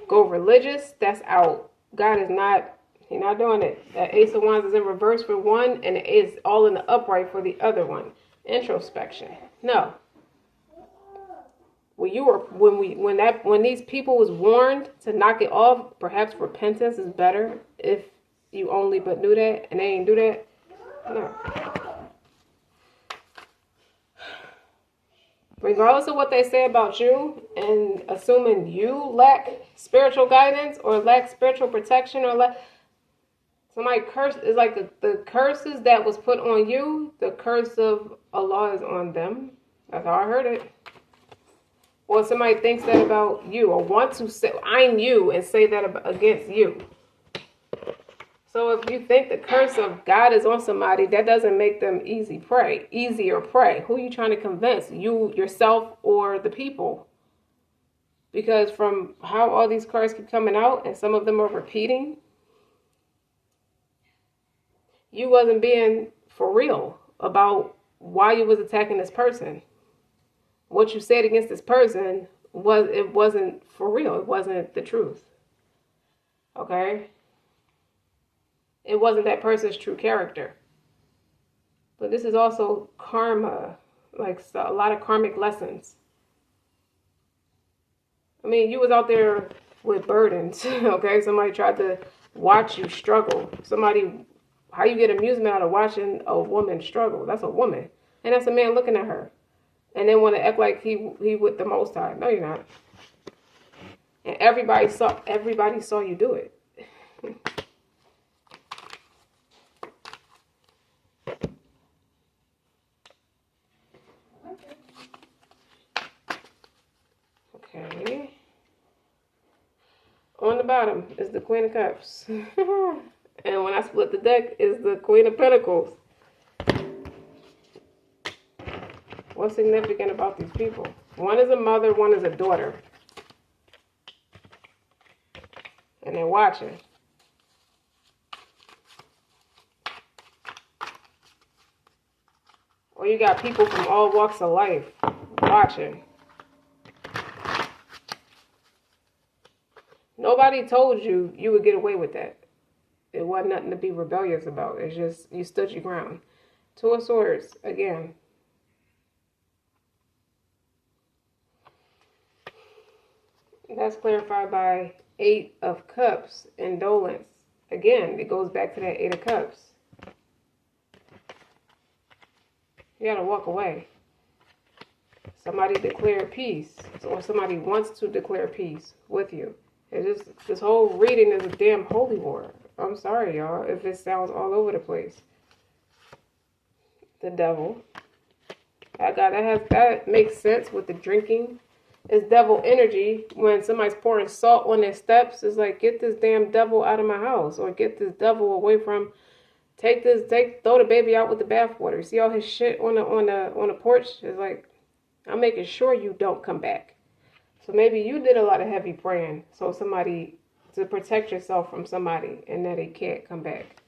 Go religious, that's out. God is not, he's not doing it. That Ace of Wands is in reverse for one, and it is all in the upright for the other one. Introspection. No. When these people was warned to knock it off, perhaps repentance is better if you only but knew that and they ain't do that. No. Regardless of what they say about you, and assuming you lack spiritual guidance or lack spiritual protection or lack somebody curse is like the curses that was put on you, the curse of Allah is on them. That's how I heard it. Or somebody thinks that about you or wants to say I'm you and say that against you. So if you think the curse of God is on somebody, that doesn't make them easier prey. Who are you trying to convince? You, yourself, or the people? Because from how all these cards keep coming out, and some of them are repeating, you wasn't being for real about why you was attacking this person. What you said against this person wasn't for real. It wasn't the truth. Okay? It wasn't that person's true character. But this is also karma, like a lot of karmic lessons. I mean, you was out there with burdens, okay? Somebody tried to watch you struggle. How you get amusement out of watching a woman struggle? That's a woman. And that's a man looking at her. And then want to act like he with the Most High. No, you're not. And everybody saw you do it. Okay. On the bottom is the Queen of Cups. And when I split the deck is the Queen of Pentacles. What's significant about these people? One is a mother, one is a daughter. And they're watching. Or you got people from all walks of life watching. Nobody told you you would get away with that. It wasn't nothing to be rebellious about. It's just you stood your ground. Two of Swords, again. That's clarified by 8 of Cups, indolence. Again, it goes back to that 8 of Cups. You gotta walk away. Somebody declared peace, or somebody wants to declare peace with you. It's just, this whole reading is a damn holy war. I'm sorry, y'all, if it sounds all over the place. The Devil. That makes sense with the drinking. It's devil energy. When somebody's pouring salt on their steps, it's like, get this damn devil out of my house, or get this devil away from. Throw the baby out with the bathwater. See all his shit on the porch? It's like, I'm making sure you don't come back. So maybe you did a lot of heavy praying, so to protect yourself from somebody, and that he can't come back.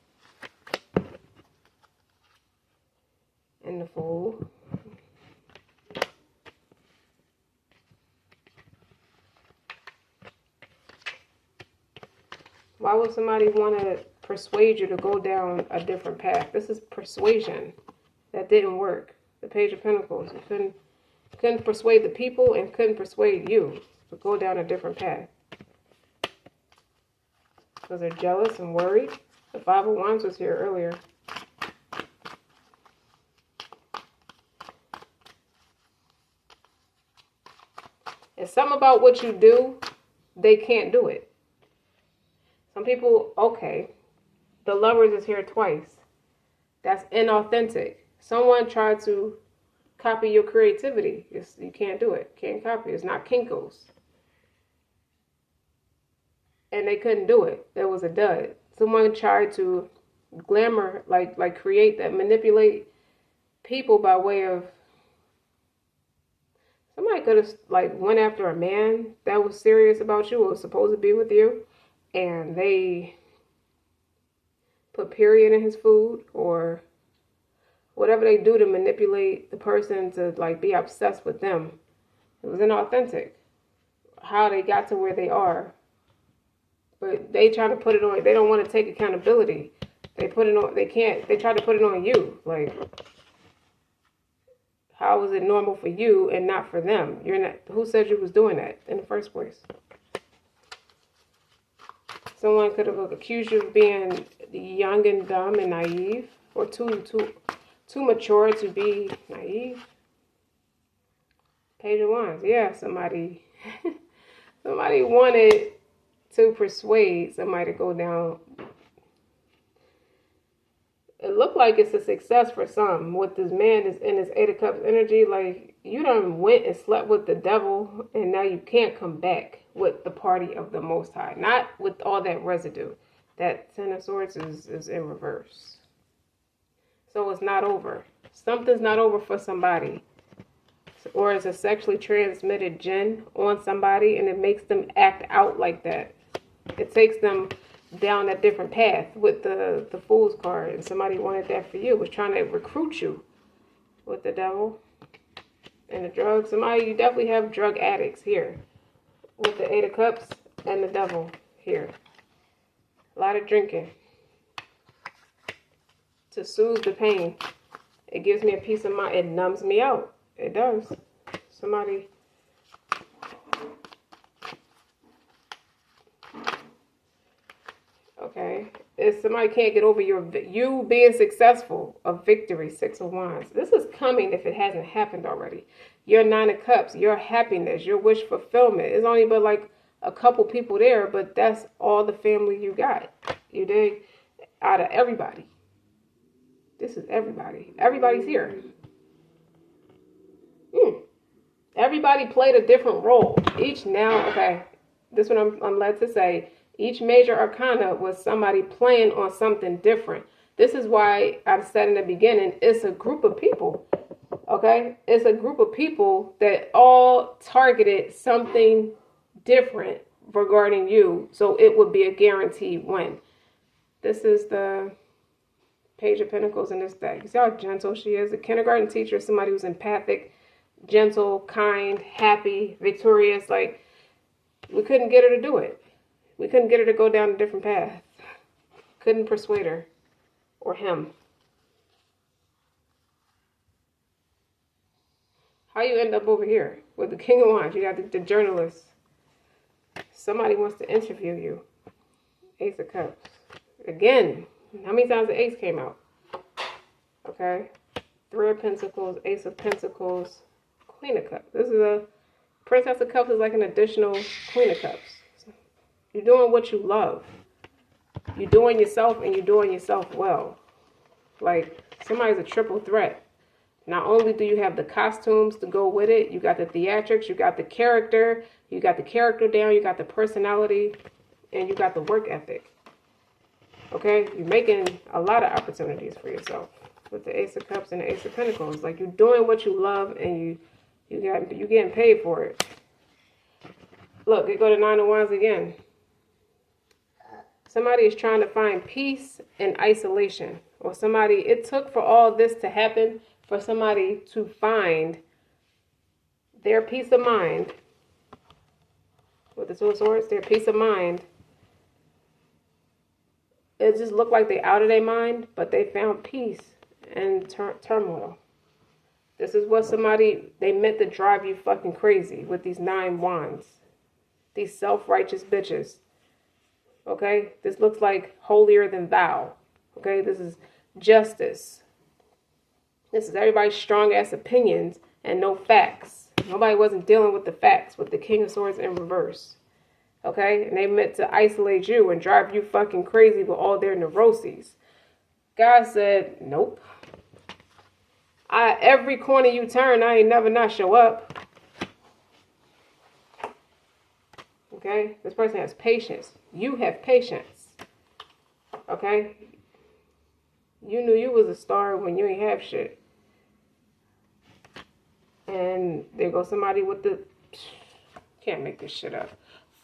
And the Fool. Why would somebody want to persuade you to go down a different path? This is persuasion. That didn't work. The Page of Pentacles. You couldn't persuade the people and couldn't persuade you to go down a different path. Because they're jealous and worried. The Five of Wands was here earlier. It's something about what you do, they can't do it. Some people, okay, the Lovers is here twice. That's inauthentic. Someone tried to copy your creativity. You can't do it. Can't copy. It's not Kinko's. And they couldn't do it. It was a dud. Someone tried to glamour, like create that, manipulate people by way of, somebody could have like went after a man that was serious about you or was supposed to be with you, and they put period in his food or whatever they do to manipulate the person to like be obsessed with them. It was inauthentic how they got to where they are. But they try to put it on, they don't want to take accountability. They put it on, they can't, they try to put it on you. Like, how is it normal for you and not for them? You're not, who said you was doing that in the first place? Someone could have accused you of being young and dumb and naive, or too mature to be naive. Page of Wands. Yeah, somebody wanted to persuade somebody to go down. It looked like it's a success for some. With this man is in his Eight of Cups energy, like you done went and slept with the devil, and now you can't come back with the party of the Most High. Not with all that residue. That Ten of Swords is in reverse. So it's not over. Something's not over for somebody. Or it's a sexually transmitted jinn on somebody, and it makes them act out like that. It takes them down a different path with the Fool's card, and somebody wanted that for you, was trying to recruit you with the devil and the drugs. Somebody, you definitely have drug addicts here with the Eight of Cups and the devil here. A lot of drinking to soothe the pain. It gives me a peace of mind. It numbs me out. It does. Somebody. Okay. If somebody can't get over you being successful, a victory, Six of Wands. This is coming if it hasn't happened already. Your Nine of Cups, your happiness, your wish fulfillment. It's only but like a couple people there, but that's all the family you got. You dig? Out of everybody. This is everybody. Everybody's here. Everybody played a different role. Each now, okay, this one I'm led to say, each major arcana was somebody playing on something different. This is why I said in the beginning, it's a group of people, okay? It's a group of people that all targeted something different regarding you, so it would be a guaranteed win. This is the Page of Pentacles in this deck. You see how gentle she is? A kindergarten teacher, somebody who's empathic, gentle, kind, happy, victorious. Like, we couldn't get her to do it. We couldn't get her to go down a different path. Couldn't persuade her or him. How you end up over here with the King of Wands? You got the journalist. Somebody wants to interview you. Ace of Cups. Again, how many times the Ace came out? Okay. Three of Pentacles, Ace of Pentacles, Queen of Cups. This is a Princess of Cups is like an additional Queen of Cups. You're doing what you love. You're doing yourself, and you're doing yourself well. Like, somebody's a triple threat. Not only do you have the costumes to go with it, you got the theatrics, you got the character down, you got the personality, and you got the work ethic. Okay? You're making a lot of opportunities for yourself with the Ace of Cups and the Ace of Pentacles. Like, you're doing what you love, and you're getting paid for it. Look, they go to Nine of Wands again. Somebody is trying to find peace in isolation. Or somebody, it took for all this to happen for somebody to find their peace of mind. With the Two of Swords, their peace of mind. It just looked like they out of their mind, but they found peace in turmoil. This is what they meant to drive you fucking crazy with these 9 wands. These self-righteous bitches. Okay? This looks like holier than thou. Okay? This is justice. This is everybody's strong-ass opinions and no facts. Nobody wasn't dealing with the facts, with the King of Swords in reverse. Okay? And they meant to isolate you and drive you fucking crazy with all their neuroses. God said, nope. Every corner you turn, I ain't never not show up. Okay? This person has patience. You have patience. Okay? You knew you was a star when you ain't have shit. And there goes somebody with the... Can't make this shit up.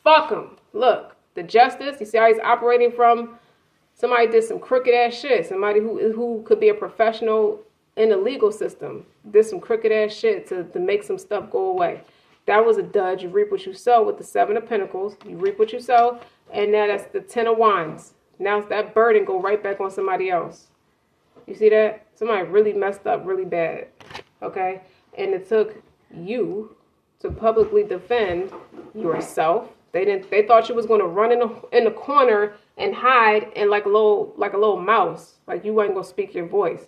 Fuck him. Look, the justice, you see how he's operating from? Somebody did some crooked ass shit. Somebody who could be a professional in the legal system did some crooked ass shit to make some stuff go away. That was a dud. You reap what you sow with the 7 of Pentacles. You reap what you sow. And now that's the 10 of Wands. Now that burden go right back on somebody else. You see that? Somebody really messed up really bad. Okay? And it took you to publicly defend yourself. They thought you was going to run in the corner and hide and like a little mouse. Like you wasn't going to speak your voice.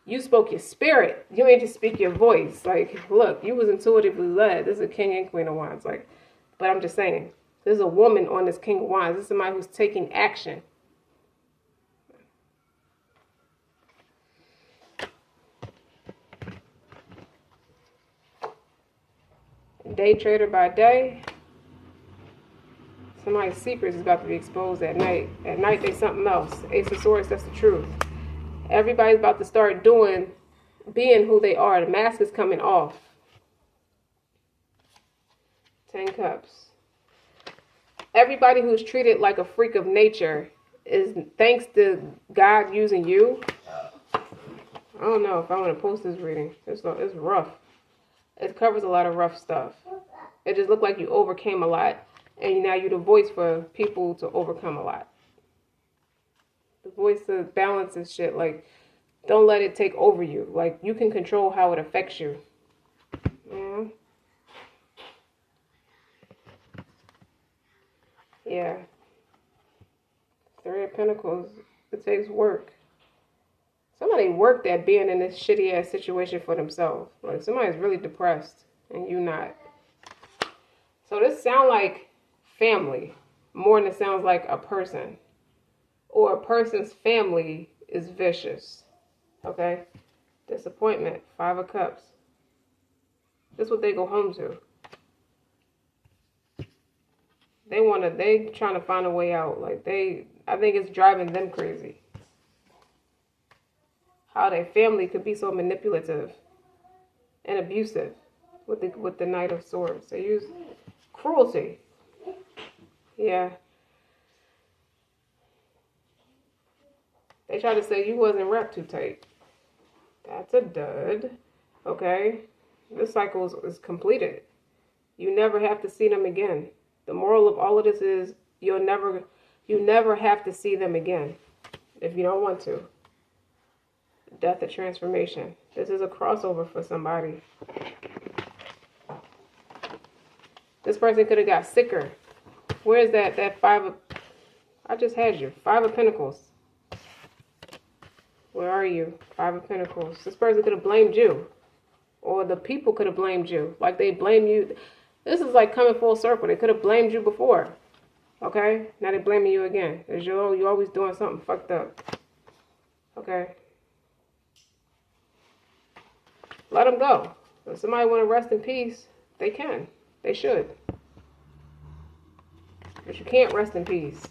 You spoke your spirit. You ain't just speak your voice. Like, look, you was intuitively led. This is a King and Queen of Wands. Like, but I'm just saying, there's a woman on this King of Wands. This is somebody who's taking action. Day trader by day. Somebody's secrets is about to be exposed at night. At night, they something else. Ace of Swords, that's the truth. Everybody's about to start being who they are. The mask is coming off. 10 Cups. Everybody who's treated like a freak of nature is, thanks to God using you. I don't know if I want to post this reading. It's rough. It covers a lot of rough stuff. It just looked like you overcame a lot. And now you're the voice for people to overcome a lot. The voice of balance and shit. Like, don't let it take over you. Like, you can control how it affects you. Yeah. Yeah. 3 of Pentacles. It takes work. Somebody worked at being in this shitty ass situation for themselves. Like, somebody's really depressed and you not. So this sounds like family more than it sounds like a person. Or a person's family is vicious. Okay? Disappointment. 5 of Cups. This is what they go home to. They trying to find a way out. Like I think it's driving them crazy. How their family could be so manipulative and abusive with the Knight of Swords. They use cruelty. Yeah. They try to say you wasn't wrapped too tight. That's a dud. Okay? This cycle is completed. You never have to see them again. The moral of all of this is you never have to see them again if you don't want to. Death of transformation. This is a crossover for somebody. This person could have got sicker. Where's that 5 of... I just had you. 5 of Pentacles. Where are you? 5 of Pentacles. This person could have blamed you. Or the people could have blamed you. Like they blame you. This is like coming full circle. They could have blamed you before. Okay? Now they're blaming you again. Because you're always doing something fucked up. Okay? Let them go. If somebody want to rest in peace, they can. They should. But you can't rest in peace.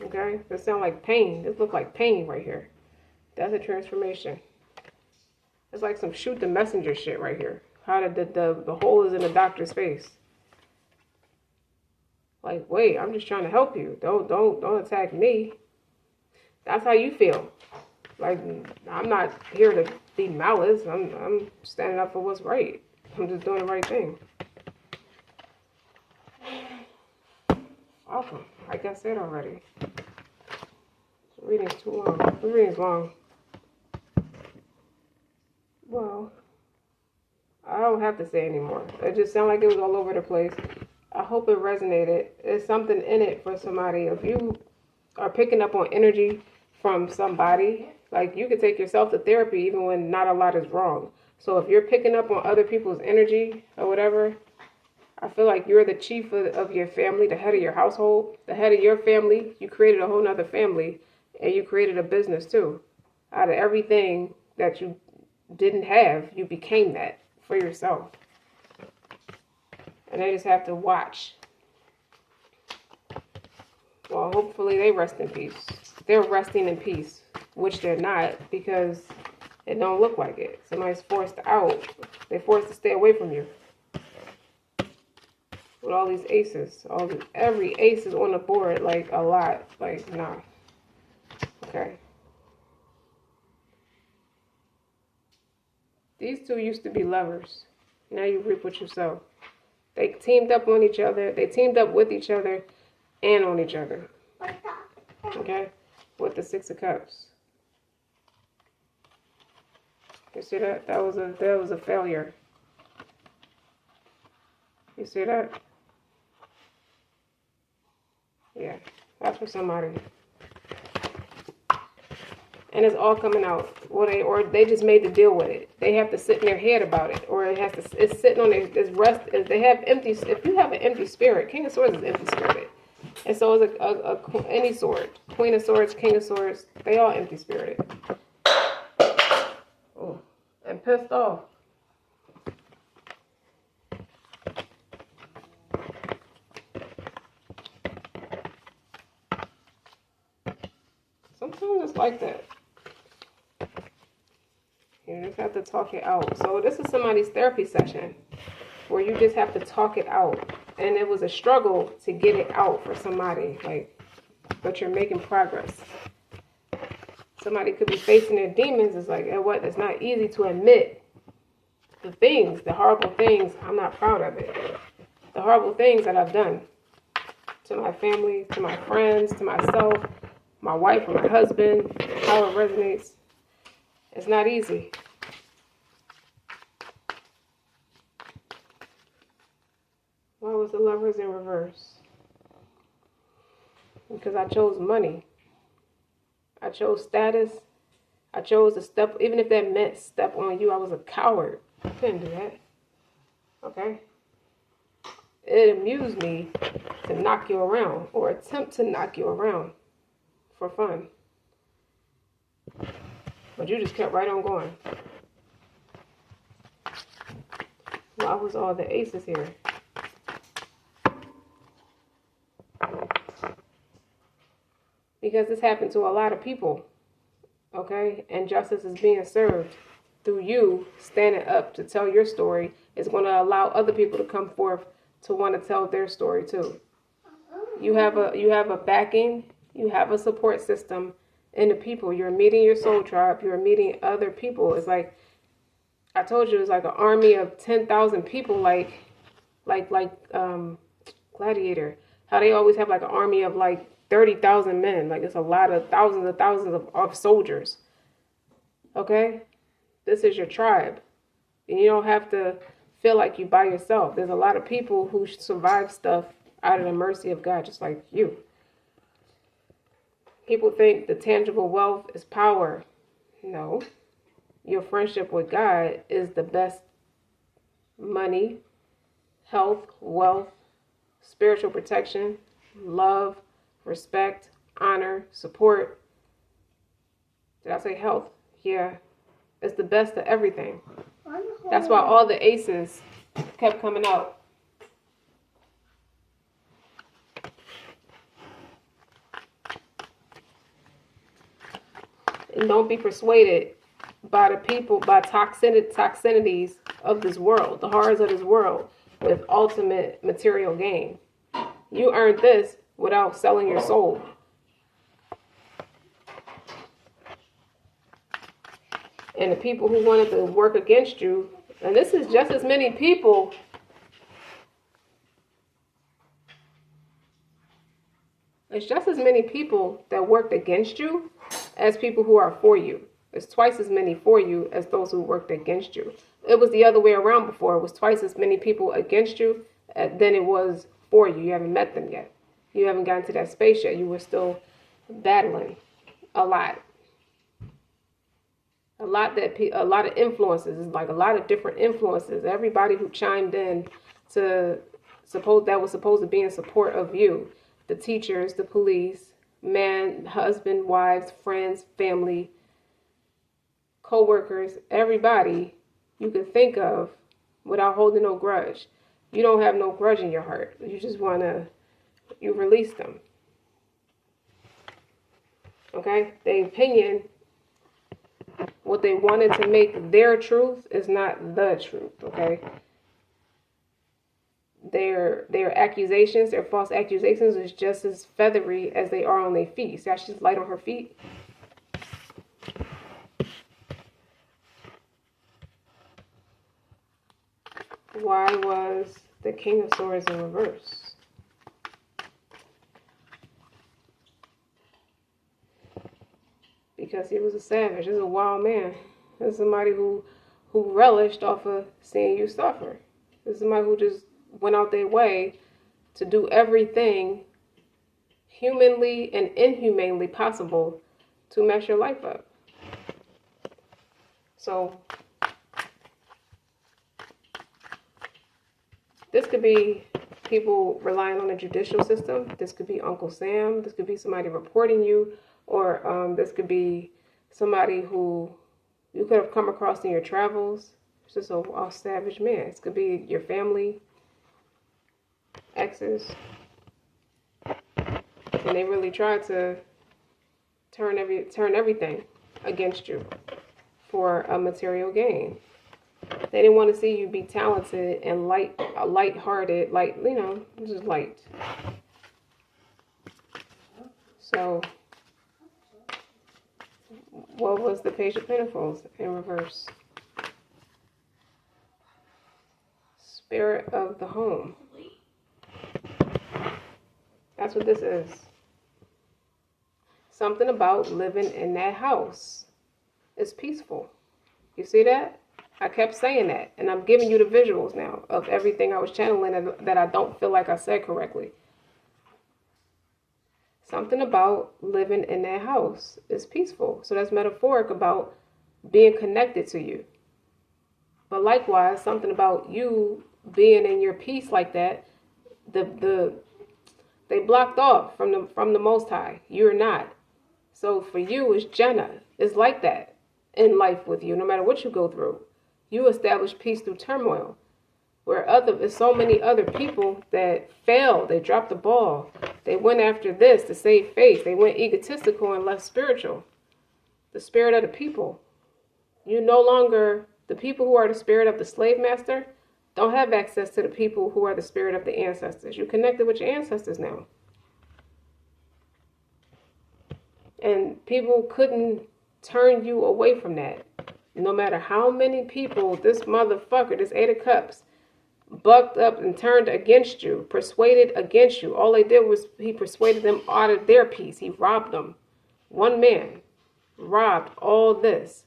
Okay? This sounds like pain. This looks like pain right here. That's a transformation. It's like some shoot the messenger shit right here. How the hole is in the doctor's face. Like, wait, I'm just trying to help you. Don't attack me. That's how you feel. Like, I'm not here to be malice. I'm standing up for what's right. I'm just doing the right thing. Awesome. Like I said already. The reading's too long. The reading's long. Well, I don't have to say anymore. It just sounded like it was all over the place. I hope it resonated. There's something in it for somebody. If you are picking up on energy from somebody, like you could take yourself to therapy even when not a lot is wrong. So if you're picking up on other people's energy or whatever, I feel like you're the chief of your family, the head of your household, the head of your family. You created a whole nother family, and you created a business too. Out of everything that you didn't have, you became that for yourself. And they just have to watch. Well, hopefully they rest in peace. They're resting in peace, which they're not, because it don't look like it. Somebody's forced out. They're forced to stay away from you. With all these aces, every ace is on the board, like a lot. Like, nah. Okay. These two used to be lovers. Now you reap what you sow. They teamed up on each other. They teamed up with each other and on each other. Okay? With the Six of Cups. You see that? That was a failure. You see that? Yeah. That's for somebody. And it's all coming out. Or they just made the deal with it. They have to sit in their head about it, or it's sitting on their rest. If they have empty, if you have an empty spirit, King of Swords is empty spirited, and so is any sword. Queen of Swords, King of Swords, they all empty spirited. Oh, and pissed off. Sometimes it's like that. You just have to talk it out. So this is somebody's therapy session where you just have to talk it out. And it was a struggle to get it out for somebody. But you're making progress. Somebody could be facing their demons. It's like, what? It's not easy to admit the horrible things. I'm not proud of it. The horrible things that I've done to my family, to my friends, to myself, my wife, or my husband, how it resonates. It's not easy. Why was the Lovers in reverse? Because I chose money. I chose status. I chose to step, even if that meant step on you, I was a coward. I couldn't do that. Okay? It amused me to knock you around or attempt to knock you around for fun. But you just kept right on going. Why was all the aces here? Because this happened to a lot of people. Okay? And justice is being served through you standing up to tell your story. It's going to allow other people to come forth to want to tell their story too. You have a backing. You have a support system. And the people, you're meeting your soul tribe, you're meeting other people. It's like, I told you, it's like an army of 10,000 people, like Gladiator. How they always have like an army of like 30,000 men. Like it's a lot of thousands of soldiers. Okay? This is your tribe. And you don't have to feel like you by yourself. There's a lot of people who survive stuff out of the mercy of God, just like you. People think the tangible wealth is power. No. Your friendship with God is the best money, health, wealth, spiritual protection, love, respect, honor, support. Did I say health? Yeah. It's the best of everything. That's why all the aces kept coming out. And don't be persuaded by the people, by toxicities of this world, the horrors of this world, with ultimate material gain. You earned this without selling your soul. And the people who wanted to work against you, and this is just as many people it's just as many people that worked against you as people who are for you. It's twice as many for you as those who worked against you. It was the other way around before. It was twice as many people against you than it was for you. You haven't met them yet. You haven't gotten to that space yet. You were still battling a lot. A lot of influences, like a lot of different influences. Everybody who chimed in to was supposed to be in support of you. The teachers, the police, man, husband, wives, friends, family, co-workers, everybody you can think of without holding no grudge. You don't have no grudge in your heart. You just you release them. Okay? The opinion, what they wanted to make their truth is not the truth, okay? Their accusations, their false accusations is just as feathery as they are on their feet. See how she's light on her feet? Why was the King of Swords in reverse? Because he was a savage. He was a wild man. He's somebody who relished off of seeing you suffer. He's somebody who just went out their way to do everything humanly and inhumanely possible to mess your life up. So this could be people relying on the judicial system. This could be Uncle Sam. This could be somebody reporting you. Or this could be somebody who you could have come across in your travels. It's just a savage man. This could be your family, exes. And they really tried to turn everything against you for a material gain. They didn't want to see you be talented and light-hearted, just light. So, what was the Page of Pentacles in reverse? Spirit of the home. That's what this is. Something about living in that house is peaceful. You see that? I kept saying that, and I'm giving you the visuals now of everything I was channeling that I don't feel like I said correctly. Something about living in that house is peaceful. So that's metaphoric about being connected to you. But likewise, something about you being in your peace like that, they blocked off from the Most High. You're not. So for you, it's Jenna. It's like that in life with you, no matter what you go through. You establish peace through turmoil. Where there's so many other people that failed. They dropped the ball. They went after this to save face. They went egotistical and less spiritual. The spirit of the people. You no longer, the people who are the spirit of the slave master don't have access to the people who are the spirit of the ancestors. You're connected with your ancestors now. And people couldn't turn you away from that. No matter how many people this motherfucker, this Eight of Cups, bucked up and turned against you, persuaded against you. All they did was he persuaded them out of their peace. He robbed them. One man robbed all this.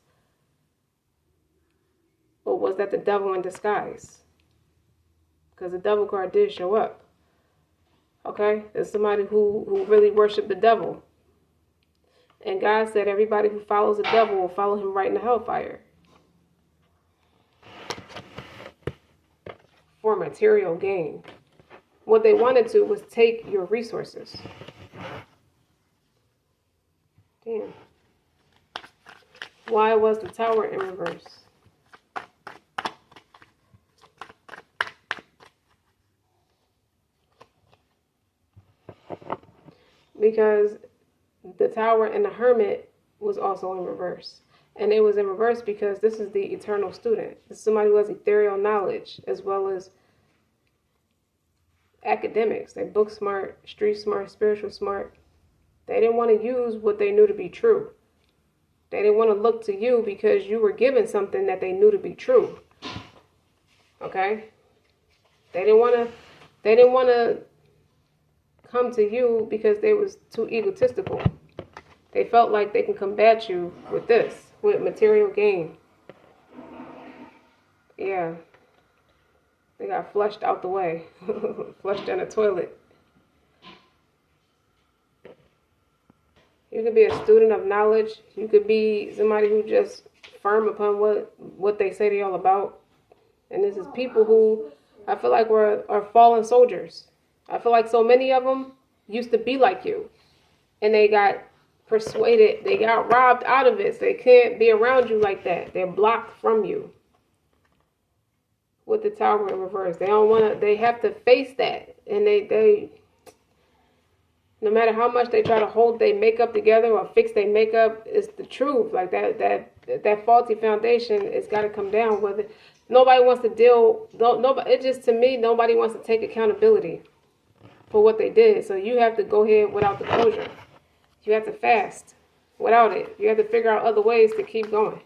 Or was that the devil in disguise? Because the devil card did show up. Okay? There's somebody who really worshiped the devil. And God said everybody who follows the devil will follow him right in the hellfire. For material gain. What they wanted to was take your resources. Damn. Why was the Tower in reverse? Because the Tower and the Hermit was also in reverse. And it was in reverse because this is the eternal student. This is somebody who has ethereal knowledge as well as academics. They're book smart, street smart, spiritual smart. They didn't want to use what they knew to be true. They didn't want to look to you because you were given something that they knew to be true. Okay? They didn't want to come to you because they was too egotistical. They felt like they can combat you with this, with material gain. Yeah. They got flushed out the way. Flushed down the toilet. You could be a student of knowledge. You could be somebody who just firm upon what they say they're all about. And this is people who I feel like are fallen soldiers. I feel like so many of them used to be like you. And they got persuaded. They got robbed out of it. So they can't be around you like that. They're blocked from you. With the Tower in reverse. They don't want to, they have to face that. And they no matter how much they try to hold their makeup together or fix their makeup, it's the truth. Like that faulty foundation, it's got to come down. Whether nobody wants to deal, nobody. It just, to me, nobody wants to take accountability for what they did. So you have to go ahead without the closure. You have to fast without it. You have to figure out other ways to keep going.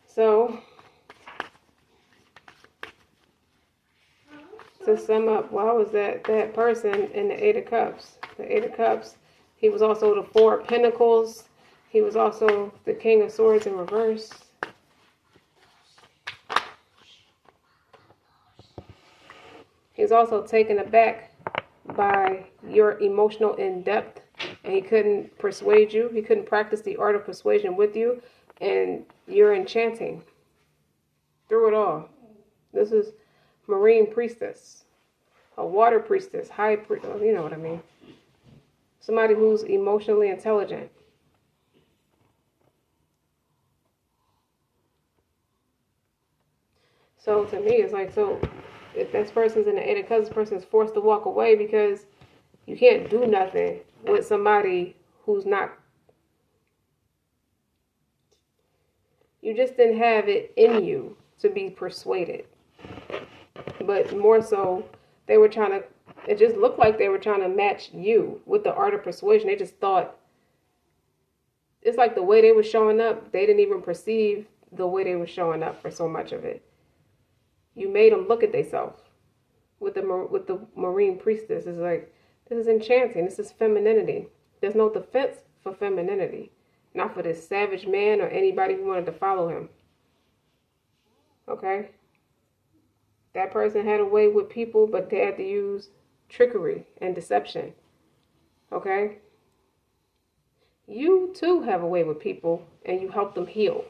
So, to sum up, why was that person in the Eight of Cups? The Eight of Cups, he was also the Four of Pentacles. He was also the King of Swords in reverse. He's also taken aback by your emotional in-depth, and he couldn't persuade you. He couldn't practice the art of persuasion with you, and you're enchanting through it all. This is Marine Priestess, a Water Priestess, High Priest, you know what I mean. Somebody who's emotionally intelligent. So to me, it's like, so if this person's in the Eight of Cups, this person's forced to walk away because you can't do nothing with somebody who's not. You just didn't have it in you to be persuaded. But more so, they were trying to, it just looked like they were trying to match you with the art of persuasion. They just thought, it's like the way they were showing up, they didn't even perceive the way they were showing up for so much of it. You made them look at themselves with the Marine Priestess. It's like, this is enchanting. This is femininity. There's no defense for femininity. Not for this savage man or anybody who wanted to follow him. Okay? That person had a way with people, but they had to use trickery and deception. Okay? You too have a way with people, and you help them heal.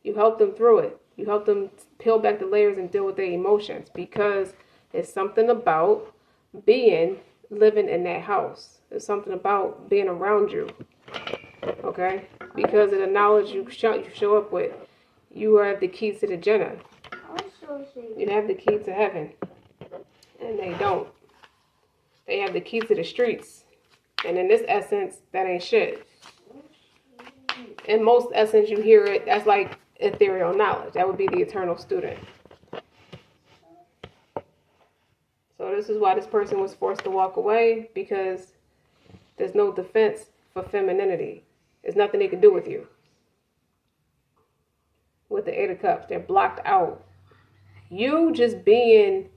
You help them through it. You help them peel back the layers and deal with their emotions, because it's something about living in that house. It's something about being around you. Okay? Because of the knowledge you show up with. You have the keys to the Jannah. You have the key to heaven. And they don't. They have the key to the streets. And in this essence, that ain't shit. In most essence, you hear it, that's like ethereal knowledge. That would be the eternal student. So this is why this person was forced to walk away, because there's no defense for femininity. There's nothing they can do with you. With the Eight of Cups, they're blocked out. You just being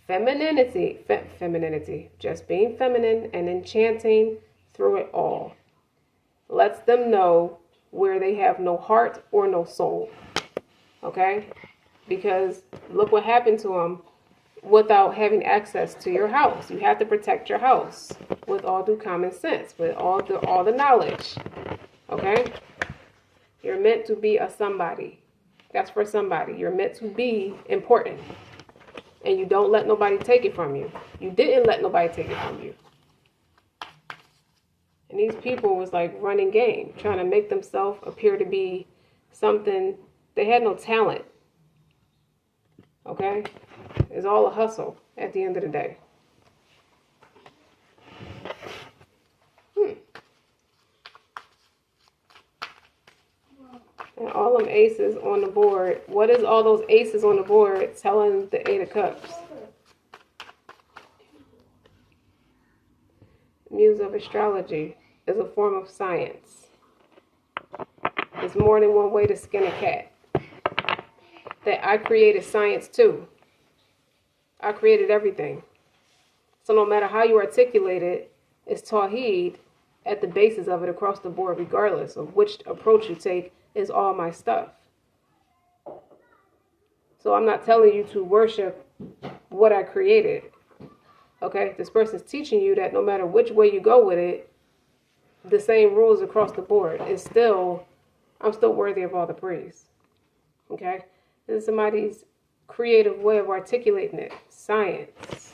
femininity, just being feminine and enchanting through it all, lets them know where they have no heart or no soul. Okay? Because look what happened to them without having access to your house. You have to protect your house with all due common sense, with all the knowledge. Okay? You're meant to be a somebody. That's for somebody. You're meant to be important. And you don't let nobody take it from you. You didn't let nobody take it from you. And these people was like running game, trying to make themselves appear to be something. They had no talent. Okay? It's all a hustle at the end of the day. And all them aces on the board. What is all those aces on the board telling the Eight of Cups? Muse of astrology is a form of science. There's more than one way to skin a cat. That I created science too. I created everything. So no matter how you articulate it, it's Tawheed, at the basis of it across the board, regardless of which approach you take, is all my stuff. So I'm not telling you to worship what I created. Okay? This person's teaching you that no matter which way you go with it, the same rules across the board. I'm still worthy of all the praise. Okay? This is somebody's creative way of articulating it. Science.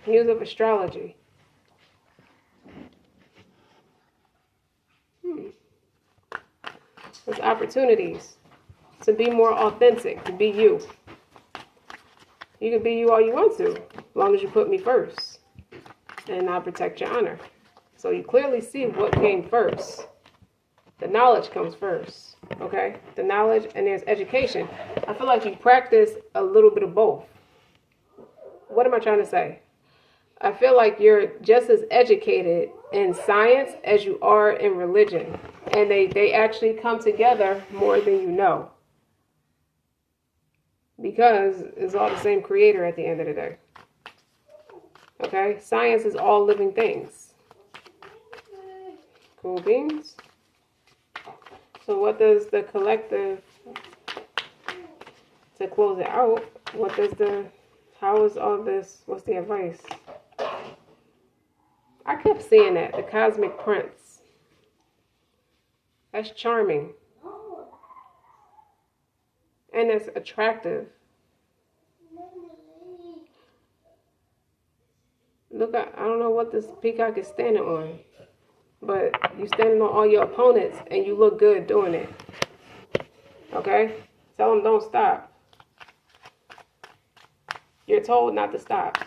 Use of astrology. There's opportunities to be more authentic, to be you. You can be you all you want to, as long as you put me first. And I protect your honor. So you clearly see what came first. The knowledge comes first. Okay? The knowledge, and there's education. I feel like you practice a little bit of both. What am I trying to say? I feel like you're just as educated in science as you are in religion. And they actually come together more than you know. Because it's all the same creator at the end of the day. Okay? Science is all living things. Cool beans. So what does the collective, to close it out, how is all this, what's the advice? I kept seeing that, the cosmic prince. That's charming. And it's attractive. Look, I don't know what this peacock is standing on. But you standing on all your opponents and you look good doing it. Okay? Tell them don't stop. You're told not to stop.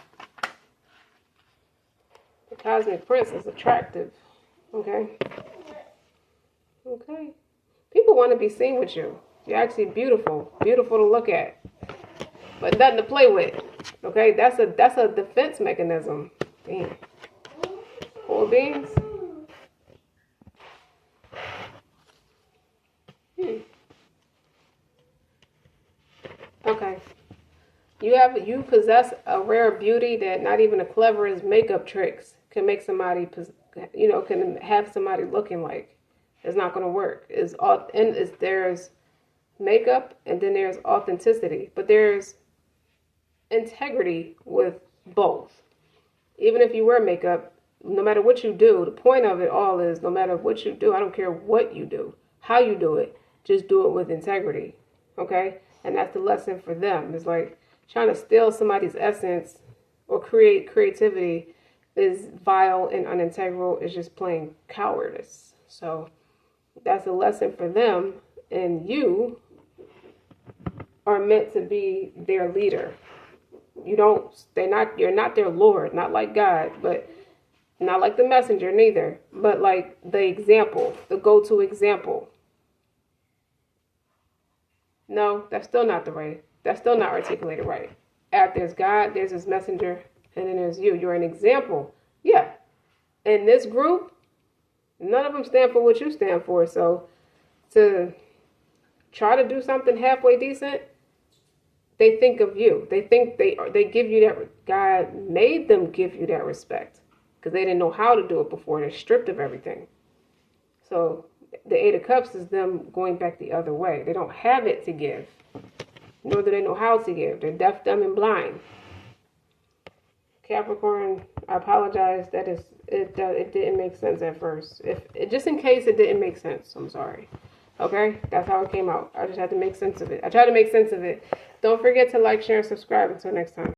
The cosmic prince is attractive. Okay? Okay. People want to be seen with you. You're actually beautiful. Beautiful to look at. But nothing to play with. Okay? That's a defense mechanism. Damn. 4 beans. Okay. You possess a rare beauty that not even the cleverest makeup tricks can make somebody, can have somebody looking like. It's not going to work. There's makeup and then there's authenticity, but there's integrity with both. Even if you wear makeup, no matter what you do, the point of it all is no matter what you do, I don't care what you do, how you do it, just do it with integrity. Okay? And that's the lesson for them. It's like trying to steal somebody's essence or create creativity is vile and unintegral. It's just plain cowardice. So that's a lesson for them. And you are meant to be their leader. You're not their Lord, not like God, but not like the messenger neither, but like the example, the go-to example. No, that's still not the right. That's still not articulated right. There's God, there's his messenger, and then there's you. You're an example. Yeah. In this group, none of them stand for what you stand for. So to try to do something halfway decent, they think of you. They think they give you that. God made them give you that respect because they didn't know how to do it before. They're stripped of everything. So the 8 of Cups is them going back the other way. They don't have it to give, nor do they know how to give. They're deaf, dumb, and blind. Capricorn, I apologize. It didn't make sense at first. Just in case it didn't make sense, I'm sorry. Okay, that's how it came out. I just had to make sense of it. I tried to make sense of it. Don't forget to like, share, and subscribe. Until next time.